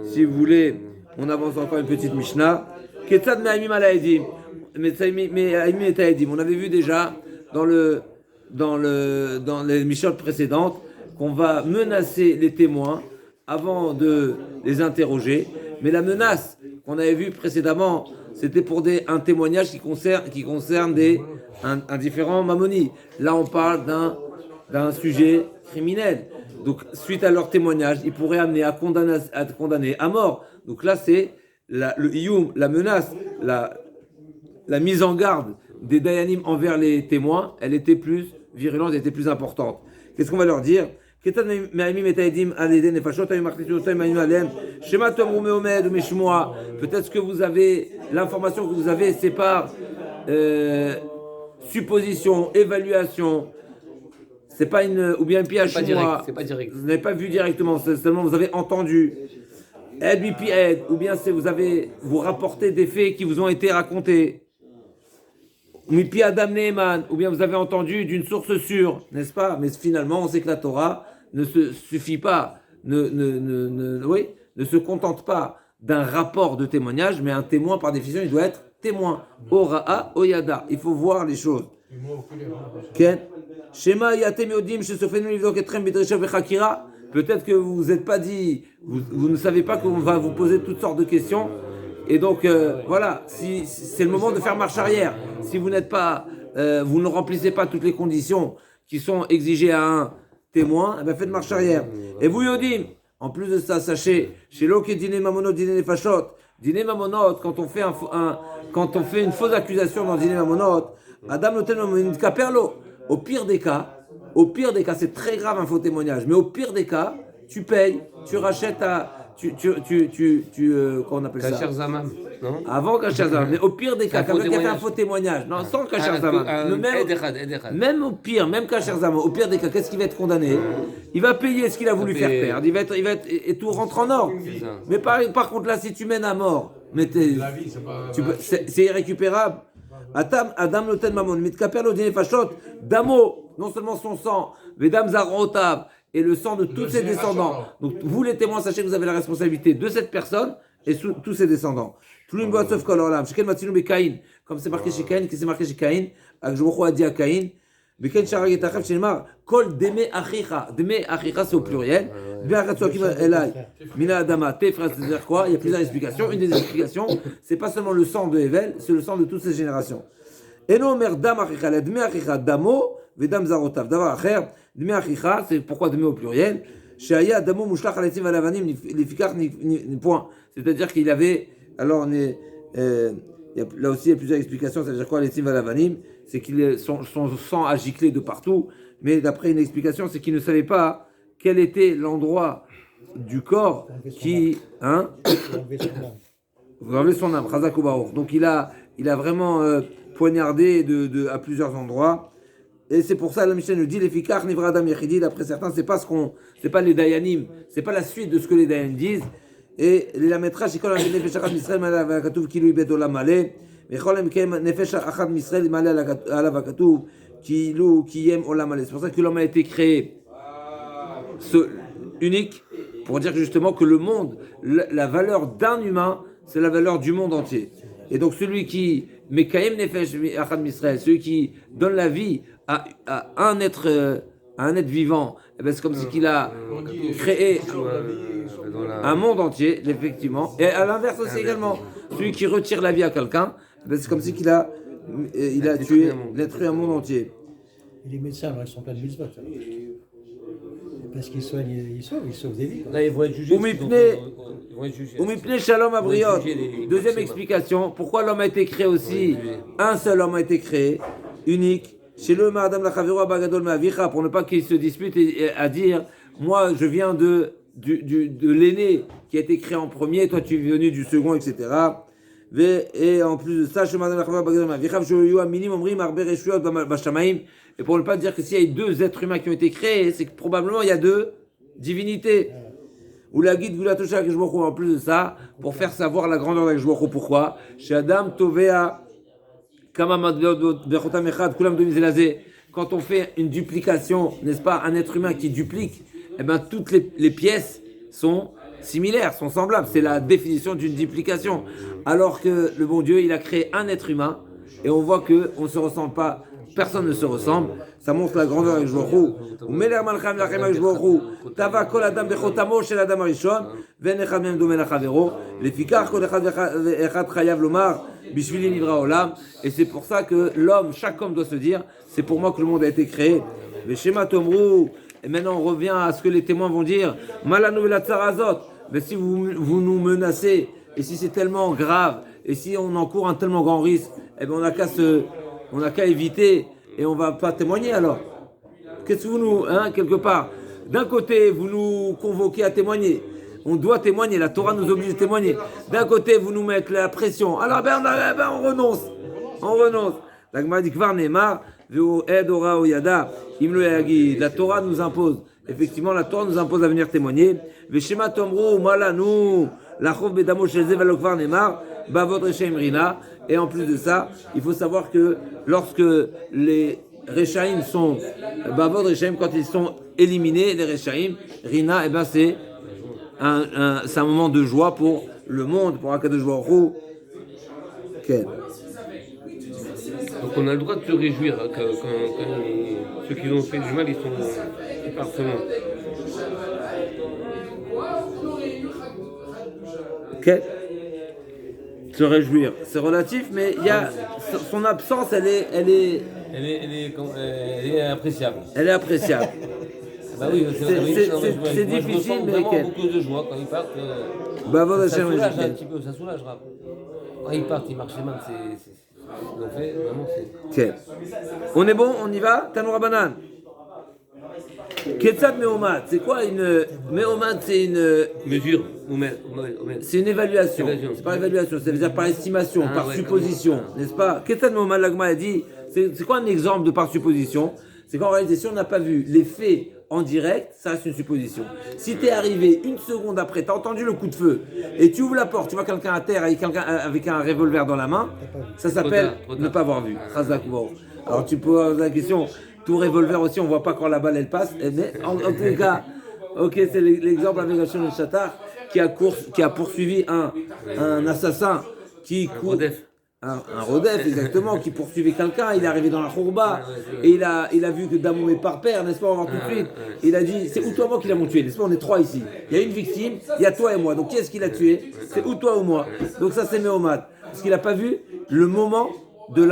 Si vous voulez, on avance encore une petite Mishnah. Ketzad me'aimim alaedim, me'aimim et taedim. On avait vu déjà dans les Mishnahs précédentes qu'on va menacer les témoins avant de les interroger. Mais la menace qu'on avait vue précédemment, c'était pour un témoignage qui concerne un différent mammoni. Là, on parle d'un sujet criminel. Donc, suite à leur témoignage, ils pourraient amener à condamner à mort. Donc là, c'est le iyum, la menace, la mise en garde des dayanim envers les témoins, elle était plus virulente, elle était plus importante. Qu'est-ce qu'on va leur dire? Peut-être que vous avez l'information que vous avez, c'est par supposition, évaluation. C'est pas ou bien un piège chinois.
C'est pas direct.
Vous n'avez pas vu directement, seulement vous avez entendu. Ou bien vous rapportez des faits qui vous ont été racontés. Mipi Adam Neeman, ou bien vous avez entendu d'une source sûre, n'est-ce pas? Mais finalement, on sait que la Torah ne se suffit pas, ne se contente pas d'un rapport de témoignage, mais un témoin, par définition, il doit être témoin. Ora'a Oyada, il faut voir les choses.
Du mot oculaire.
Ken. Shema yatem yodim shesofenu livdok etrem bidresha vechakira. Peut-être que vous n'êtes pas dit, vous ne savez pas qu'on va vous poser toutes sortes de questions. Et donc, voilà, si c'est le moment de faire marche arrière. Si vous n'êtes pas, vous ne remplissez pas toutes les conditions qui sont exigées à un témoin, eh bien faites marche arrière. Et vous, Yodim, en plus de ça, sachez, chez l'ok dîner mamonot, dîner nefashot, dîner mamonot, quand on fait une fausse accusation dans dîner mamonot, Adam notel mamonot kaperlo. Au pire des cas, c'est très grave un faux témoignage, mais au pire des cas, tu payes, tu rachètes comment on appelle ça?
Kacher Zaman, non?
Avant Kacher Zaman, mais au pire des cas, quelqu'un qui a fait un faux témoignage, non, sans Kacher Zaman, même au pire, même Kacher Zaman, au pire des cas, qu'est-ce qu'il va être condamné? Il va payer ce qu'il a voulu faire perdre, et tout rentre en ordre. Mais par contre là, si tu mènes à mort, mais
La vie,
c'est irrécupérable. Adam noten mamon, mitkaper dîner fachot, damo, non seulement son sang, mais dam zarotav, et le sang de tous ses descendants. Donc vous les témoins, sachez que vous avez la responsabilité de cette personne et tous ses descendants. Tout le monde sauf kololam. Shekel matzinu bekain, comme c'est marqué chez Caïn, qui c'est marqué chez Caïn, Akjoucho a dit à Caïn, bekain sharag et tachaf shenmar, kol deme achicha. Deme achicha c'est au pluriel. Bien ratsuakim elai, mina adama, tes frères, c'est-à-dire quoi? Il y a plusieurs explications. Une des explications, c'est pas seulement le sang de Hevel, c'est le sang de toutes ces générations. Eno mer dam achicha, la deme achicha damo, vedam zarotav. D'avoir acher, deme achicha, c'est pourquoi deme au pluriel. Shaya damo mushlach aletzim alavanim, lifikach ni point. C'est-à-dire qu'il avait, alors là aussi il y a plusieurs explications, c'est-à-dire quoi aletzim alavanim, c'est qu'il son sang a giclé de partout, mais d'après une explication, c'est qu'il ne savait pas quel était l'endroit du corps qui, vous enlevez son âme, Chazak ou Baruch. Donc il a vraiment poignardé à plusieurs endroits. Et c'est pour ça la Mishnah nous dit les fikar nivra adam yechidi. D'après certains, c'est pas les dayanim, c'est pas la suite de ce que les dayanim disent. Et les lametra shikol la nefesh achad misrael malé ala katuv kilu ibed olam malé. Mechol emkem nefesh achad misrael malé ala katuv kilu kiyem olam malé. C'est pour ça que l'homme a été créé unique, pour dire justement que le monde, la valeur d'un humain, c'est la valeur du monde entier. Et donc celui qui mekayem nefesh achad misrael, celui qui donne la vie à un être vivant, eh ben c'est comme si qu'il a créé un monde entier, effectivement. Et à l'inverse aussi également, celui qui retire la vie à quelqu'un, eh ben c'est comme si qu'il a tué un monde entier.
Et les médecins, ils sont pleins de mitzvot. Parce qu'ils soignent, ils sauvent des vies.
Là, ils vont être jugés.
Umipne shalom abriot. Deuxième explication, pourquoi l'homme a été créé aussi? Un seul homme a été créé, unique. Chez le Madame la Chavero Bagadol Mavicha, pour ne pas qu'il se dispute à dire, moi je viens de l'aîné qui a été créé en premier, toi tu es venu du second, etc. Et en plus de ça, chez Madame la Chavero Bagadol Mavicha, je lui ai minimum rim arbe reshuot bashamaim. Et pour ne pas dire que s'il y a deux êtres humains qui ont été créés, c'est que probablement il y a deux divinités. Ou la guide Gulatosha Kishboko, en plus de ça, pour faire savoir la grandeur d'Akishboko. Pourquoi? Chez Adam Tovea. Quand on fait une duplication, n'est-ce pas, un être humain qui duplique, eh ben toutes les pièces sont similaires, sont semblables. C'est la définition d'une duplication. Alors que le bon Dieu, il a créé un être humain et on voit que on se ressemble pas, personne ne se ressemble. Ça montre la grandeur avec Jvorou. Tava kol adam bechotamo shel adam harishon ve'en echad mehem domeh lachavero lefikach kol echad chayav lomar bishvili nivra olam. Et c'est pour ça que chaque homme doit se dire, c'est pour moi que le monde a été créé. Veshema tomru. Et maintenant on revient à ce que les témoins vont dire. Malanu ve'latzarazot. Mais si vous nous menacez, et si c'est tellement grave, et si on encourt un tellement grand risque, eh ben on n'a qu'à éviter et on va pas témoigner alors. Qu'est-ce que vous nous, quelque part, d'un côté vous nous convoquez à témoigner, on doit témoigner, la Torah nous oblige à témoigner. D'un côté vous nous mettez la pression, alors on renonce. La Gemara dit kvar ne'emar ve'u ed ora oyada im lo yagid. La Torah nous impose. Effectivement, la Torah nous impose à venir témoigner. Veshema tomru malanu lachov bedamo shel ze velo kvar ne'emar bavot reshaim rina. Et en plus de ça, il faut savoir que lorsque les Rechaim sont Bavod Rechaim, quand ils sont éliminés, les Rechaim, Rina, eh ben c'est un moment de joie pour le monde, pour Akadosh Baruch Hu. Okay.
Donc on a le droit de se réjouir hein, quand ceux qui ont fait du mal, ils partent seulement.
Ok. Se réjouir, c'est relatif, mais il y a son absence, elle est
Appréciable.
Elle est appréciable.
Bah oui,
C'est difficile, mais
vraiment beaucoup de joie quand ils partent. Ça soulage un petit peu, ça soulagera. Quand ils partent, ils marchent mal, ils ont fait, vraiment, c'est...
Ok. On est bon, on y va. Tanoura Banan. Ketsat Meomad, c'est quoi une. Meomad, c'est une.
Mesure,
C'est une évaluation. C'est pas évaluation, ça veut dire par estimation, par supposition, n'est-ce pas? Ketsat Meomad, l'Agma a dit, c'est quoi un exemple de par supposition? C'est qu'en réalité, si on n'a pas vu les faits en direct, ça reste une supposition. Si tu es arrivé une seconde après, tu as entendu le coup de feu, et tu ouvres la porte, tu vois quelqu'un à terre avec un revolver dans la main, ça s'appelle ne pas avoir vu. Alors tu peux poser la question, tout revolver aussi, on ne voit pas quand la balle elle passe, mais en tous les cas, ok, c'est l'exemple avec Hachon Chatar qui a poursuivi un assassin qui court. Un rodef, exactement, qui poursuivait quelqu'un, il est arrivé dans la khourba, et il a vu que Damou est par père, n'est-ce pas, on va voir tout de suite. Il a dit, c'est ou toi ou moi qui l'avons tué, n'est-ce pas, on est trois ici. Il y a une victime, il y a toi et moi, donc qui est-ce qui l'a tué? C'est ou toi ou moi. Donc ça c'est Meomad, parce qu'il n'a pas vu le moment du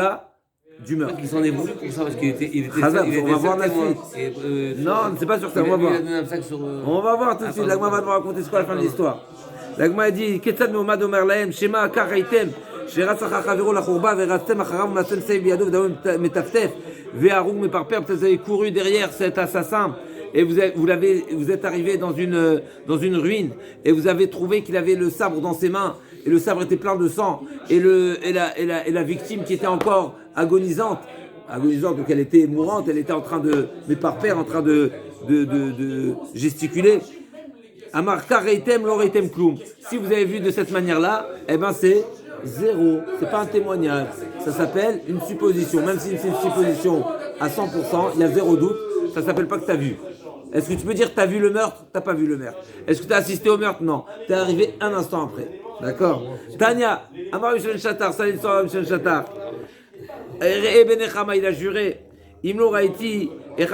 meurtre.
Il s'en est voulu pour ça, parce qu'il était
on va voir la suite. Non, c'est pas sur ça, on va voir. On va voir tout de suite, l'Agma va nous raconter ce qu'est la fin de l'histoire. L'Agma a dit, Ketzad Meomad Omer Lahem, Shema Akar Haitem. שרץ אחר חברו לחורבה ורצתם אחריו ומעשם סייף בידו ודמו מטפטף והרוג מפרפר, peut-être vous avez couru derrière cet assassin et vous êtes arrivé dans une ruine et vous avez trouvé qu'il avait le sabre dans ses mains et le sabre était plein de sang et la victime qui était encore agonisante, donc elle était mourante, elle était en train de gesticuler. Amar kareitem loreitem kloum. Si vous avez vu de cette manière-là, eh ben c'est zéro, c'est pas un témoignage, ça s'appelle une supposition, même si c'est une supposition à 100%, il y a zéro doute, ça s'appelle pas que tu as vu. Est-ce que tu peux dire que tu as vu le meurtre? T'as pas vu le meurtre. Est-ce que tu as assisté au meurtre? Non, tu es arrivé un instant après. D'accord? Tania, Amar Michel Chatar, ça l'histoire de Michel Chatar. Ibn Echama, il a juré, Imlo Raiti, une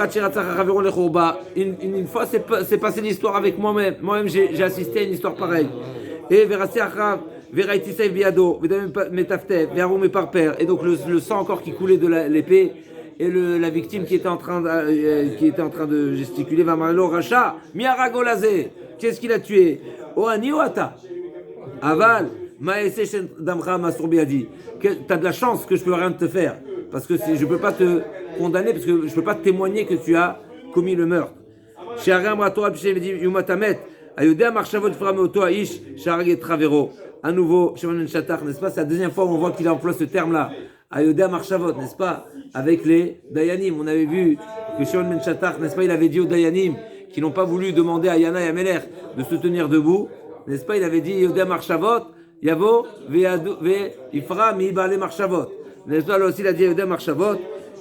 fois c'est passé l'histoire avec moi-même. Moi-même j'ai assisté à une histoire pareille. Et Verassi Achav, Veraiti Seif Biado, Vedam Metaftef, Verum et par père. Et donc le sang encore qui coulait de l'épée. Et la victime qui était en train de gesticuler, Vamarelo Racha, Miaragolazé. Qu'est-ce qu'il a tué? Oani Oata. Aval, Maese Shen Damra Masurbiadi. T'as de la chance que je peux rien te faire. Parce que je ne peux pas te condamner, parce que je ne peux pas témoigner que tu as commis le meurtre. À nouveau, Shimon Shatar, n'est-ce pas? C'est la deuxième fois où on voit qu'il emploie ce terme-là. Ayodea Marshavot, n'est-ce pas? Avec les Dayanim. On avait vu que Shimon Shatar, n'est-ce pas? Il avait dit aux Dayanim qui n'ont pas voulu demander à Yana et à Meler de se tenir debout, n'est-ce pas? Il avait dit Ayodea Marshavot, Yavo, Ifra, Mi'ibale Marshavot. N'est-ce pas? Là aussi, il a dit Ayodea Marshavot,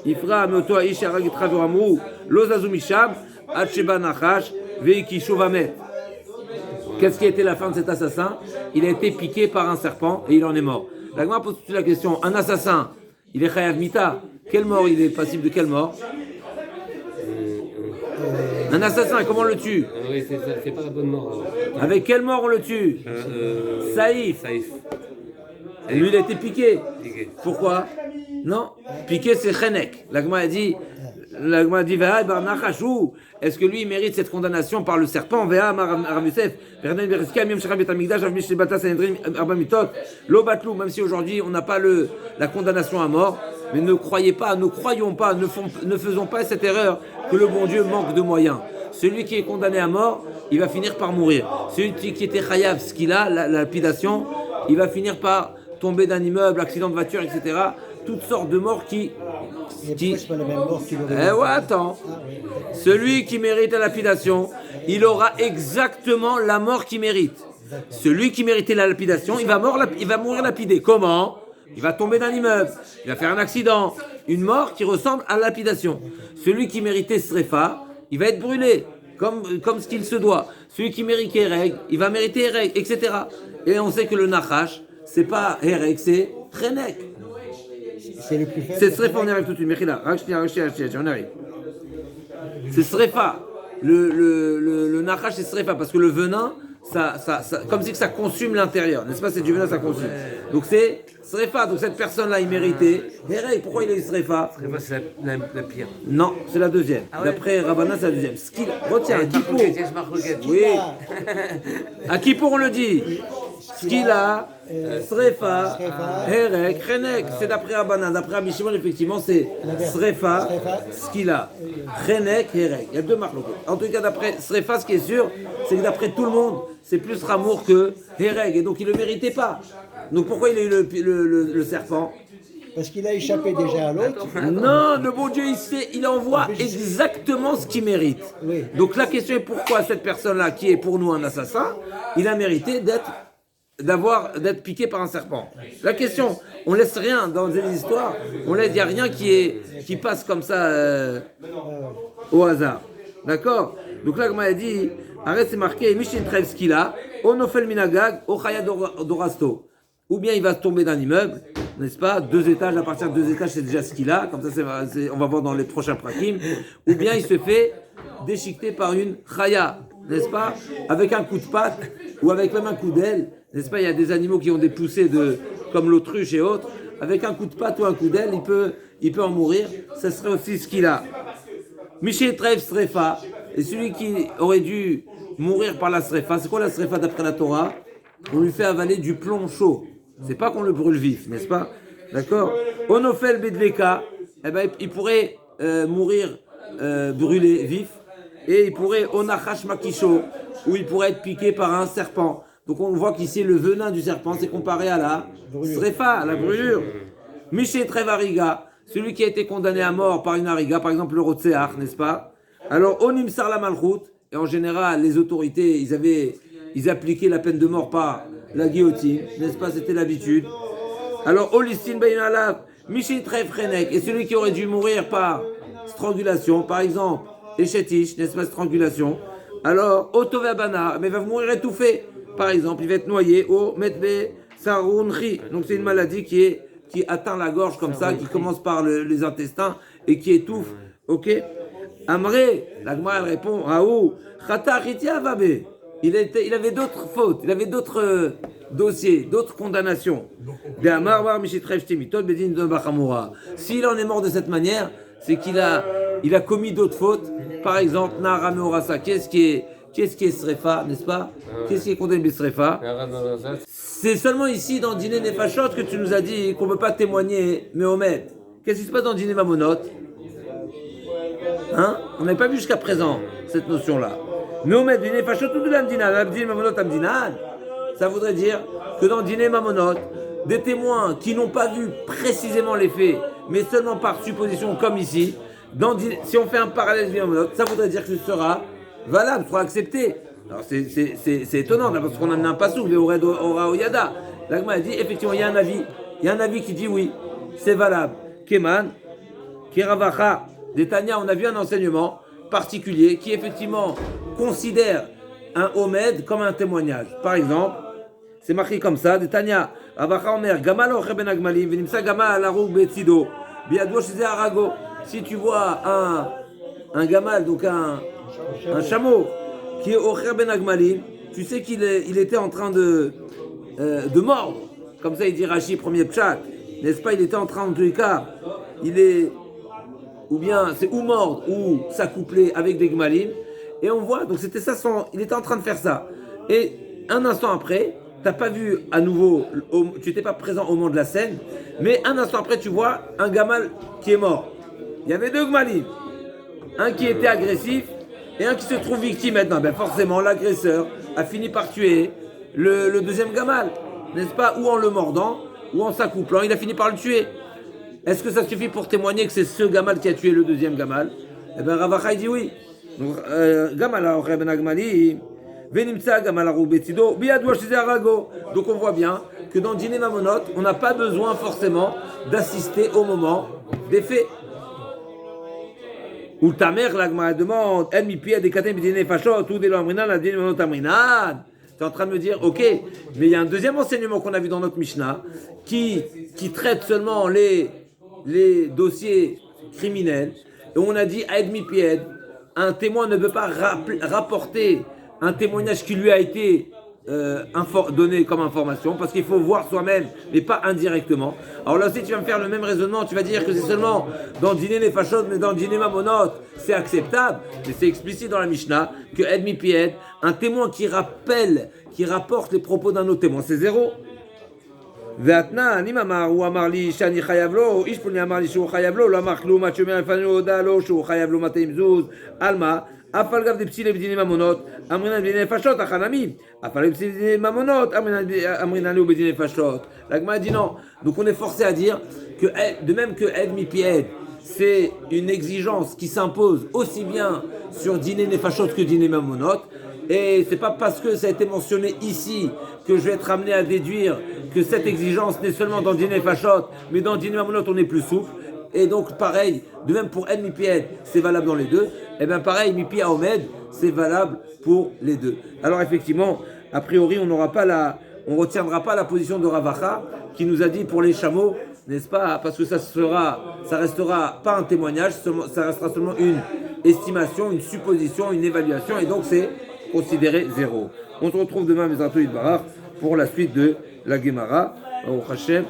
Ifra, Meoto Aish, Yarag et Travor Amrou, Lozazu Mishab, Hacheba Nachash, Veikishu Vamet. Qu'est-ce qui a été la fin de cet assassin? Il a été piqué par un serpent et il en est mort. La Gemara pose la question, un assassin, il est chayav mita, quelle mort il est passible de quelle mort? Un assassin, comment on le tue?
Oui, c'est pas la bonne mort.
Avec quelle mort on le tue? Saïf. Et lui il a été piqué. Pourquoi? Non, piqué c'est chenek. La Gemara a dit, est-ce que lui il mérite cette condamnation par le serpent? Même si aujourd'hui on n'a pas la condamnation à mort, mais ne croyons pas, ne faisons pas cette erreur que le bon Dieu manque de moyens. Celui qui est condamné à mort, il va finir par mourir. Celui qui était chayav, ce qu'il a, la lapidation, il va finir par tomber d'un immeuble, accident de voiture, etc. Toutes sortes de morts qui...
C'est pas la même mort qu'il aurait.
Eh ouais, attends. Celui qui mérite la lapidation, il aura exactement la mort qu'il mérite. Celui qui méritait la lapidation, il va mourir lapidé. Comment? Il va tomber d'un immeuble, il va faire un accident, une mort qui ressemble à la lapidation. Celui qui méritait Srefa, il va être brûlé, comme ce qu'il se doit. Celui qui mérite Hereg, il va mériter Hereg, etc. Et on sait que le Nachash, c'est pas Hereg, c'est Trenek.
C'est le plus faible.
C'est Srefa, on y arrive tout de suite. Mechila, on arrive. C'est Srefa. Le Nachash, c'est Srefa, parce que le venin, ça, comme si que ça consume l'intérieur, n'est-ce pas? C'est du venin, ça consume. Donc c'est Srefa, donc cette personne-là, il méritait. Hérei, pourquoi il est Srefa?
C'est la pire.
Non, c'est la deuxième.
Ah ouais.
D'après Rabbanan, c'est la deuxième. Retiens, à Kippour. Oui. À Kippour, on le dit. Skila, Srefa, Herek, Renek. C'est d'après Rabbanan. D'après Rabbi Shimon, effectivement, c'est Srefa, Skila, Renek, Herek. Il y a deux marques. En tout cas, d'après Srefa, ce qui est sûr, c'est que d'après tout le monde, c'est plus Ramour que Herek. Et donc, il ne le méritait pas. Donc, pourquoi il a eu le serpent?
Parce qu'il a échappé déjà à l'autre.
Non, le bon Dieu, il envoie exactement ce qu'il mérite.
Oui.
Donc la question est pourquoi cette personne-là, qui est pour nous un assassin, il a mérité d'être piqué par un serpent. La question, on laisse rien dans les histoires, il n'y a rien qui passe comme ça au hasard. D'accord? Donc là, comme elle a dit, arrête, c'est marqué, Mishin Trevskila, Onofel Minagag, Ochaya Dorasto. Ou bien il va tomber d'un immeuble, n'est-ce pas? 2 étages, à partir de 2 étages, c'est déjà ce qu'il a, comme ça on va voir dans les prochains prakim. Ou bien il se fait déchiqueter par une chaya, n'est-ce pas? Avec un coup de patte, ou avec même un coup d'aile, n'est-ce pas? Il y a des animaux qui ont des poussées comme l'autruche et autres. Avec un coup de patte ou un coup d'aile, il peut en mourir. Ce serait aussi ce qu'il a. Miché Trev Srefa, et celui qui aurait dû mourir par la Srefa, c'est quoi la Srefa d'après la Torah? On lui fait avaler du plomb chaud. C'est pas qu'on le brûle vif, n'est-ce pas? D'accord? Onofel Bedleka, eh ben, il pourrait mourir brûlé vif, et il pourrait Onachash Makisho, où il pourrait être piqué par un serpent. Donc on voit qu'ici le venin du serpent c'est comparé à la Srefa, à la brûlure. Miché Trevariga, celui qui a été condamné à mort par une ariga, par exemple le Rotseach, n'est-ce pas? Alors Onim Sarla Malchut, et en général les autorités, ils appliquaient la peine de mort par la guillotine, n'est-ce pas? C'était l'habitude. Alors, Olistin Bayinalav, Michel Trefrenek, et celui qui aurait dû mourir par strangulation, par exemple, Echetish, n'est-ce pas? Strangulation. Alors, Otovabana, mais il va mourir étouffé. Par exemple, il va être noyé au Metbe Sarunri. Donc, c'est une maladie qui atteint la gorge comme ça, qui commence par les intestins et qui étouffe. Ok? Amré, la Gemara elle répond, Aou, Chata Ritia Vabe. Il avait d'autres fautes, il avait d'autres dossiers, d'autres condamnations. S'il en est mort de cette manière, c'est qu'il a commis d'autres fautes. Par exemple, Nahara Meorasa, qu'est-ce qui est Srefa, n'est-ce pas? Qu'est-ce qui est condamné Srefa? C'est seulement ici, dans Dîner Nefashot, que tu nous as dit qu'on ne peut pas témoigner Méhomet. Qu'est-ce qui se passe dans Dîner Mamonot? Hein? On n'avait pas vu jusqu'à présent cette notion-là. Méhomet, Dîner Nefashot, tout de l'Amdinad, Abdin Mamonot Amdinad. Ça voudrait dire que dans Dîner Mamonot, des témoins qui n'ont pas vu précisément les faits, mais seulement par supposition, comme ici, si on fait un parallèle Dîner Mamonot, ça voudrait dire que ce sera valable, sera accepté. Alors c'est étonnant, parce qu'on a un passou, mais Ora Oyada. L'Agma a dit, effectivement, il y a un avis qui dit oui, c'est valable. Keman, Kiravacha, d'Etania, on a vu un enseignement particulier qui effectivement considère un Omed comme un témoignage. Par exemple, c'est marqué comme ça, d'Etania, Avacha Omer, Gamal Ocher Ben Agmalim, Venimsa Gamal Arouk Betsido, Biadwo Shize Arago. Si tu vois un Gamal, donc un chameau, qui est Ocher Ben Agmalim, tu sais qu'il était en train de mordre. Comme ça, il dit Rashi, premier pshat. N'est-ce pas? Il était en train, en tous les cas, ou bien c'est ou mordre ou s'accoupler avec des Gmalim. Et on voit, donc c'était ça, il était en train de faire ça. Et un instant après, t'as pas vu à nouveau, tu n'étais pas présent au moment de la scène, mais un instant après, tu vois un Gamal qui est mort. Il y avait 2 Gmalim. Un qui était agressif et un qui se trouve victime maintenant. Ben forcément, l'agresseur a fini par tuer le deuxième Gamal, n'est-ce pas? Ou en le mordant, ou en s'accouplant, il a fini par le tuer. Est-ce que ça suffit pour témoigner que c'est ce Gamal qui a tué le deuxième Gamal? Eh bien, Ravacha dit oui. Donc, Gamal Ocher Ben Agmalim, Venimtsa Gamal Arouk Betsido, Biadwo Shize Arago. Donc on voit bien que dans Dîner Mamonot, on n'a pas besoin forcément d'assister au moment des faits. Ou ta mère, la Gemara demande, elle mi pia des katem Dîner Fachot, ou des Lamrinan, la Dîner Mamonot Amrinan. Tu es en train de me dire, ok, mais il y a un deuxième enseignement qu'on a vu dans notre Mishnah qui traite seulement les les dossiers criminels, et on a dit Aed Mipied, un témoin ne peut pas rapporter un témoignage qui lui a été donné comme information, parce qu'il faut voir soi-même, mais pas indirectement. Alors là aussi, tu vas me faire le même raisonnement, tu vas dire que c'est seulement dans Dîner les Fachot, mais dans Dîner Mamonot, c'est acceptable, mais c'est explicite dans la Mishnah que Ed Mipied, un témoin qui rapporte les propos d'un autre témoin, c'est zéro. והתנא, אם הוא אמר לי שאני חייב לו, איש פלוני אמר לי שהוא חייב לו, לא אמר כלום, עד שאומר לפנינו הודע לו שהוא חייב לו מטה עם זוז, על מה? אף על גב דפסילי בדיני ממונות, אמרינן בדיני נפשות, החנמים, אף על גב דפסילי בדיני ממונות, אמרינן לו בדיני נפשות. L'Agma dit non. Donc on est forcé à dire que, de même que Ed Mipied, c'est une exigence qui s'impose aussi bien sur Diné Nefashot que Diné Mamonot. Et c'est pas parce que ça a été mentionné ici que je vais être amené à déduire que cette exigence n'est seulement dans Diné Nefashot, mais dans Diné Mamonot on est plus souple. Et donc pareil, de même pour Ed Mipied, c'est valable dans les deux. Et bien pareil, Mipi Aomed, c'est valable pour les deux. Alors effectivement, a priori, on retiendra pas la position de Ravacha qui nous a dit pour les chameaux, n'est-ce pas? Parce que ça restera pas un témoignage, ça restera seulement une estimation, une supposition, une évaluation, et donc c'est considéré zéro. On se retrouve demain, Bezratou Yitbarach, pour la suite de la Gemara. Au Hashem.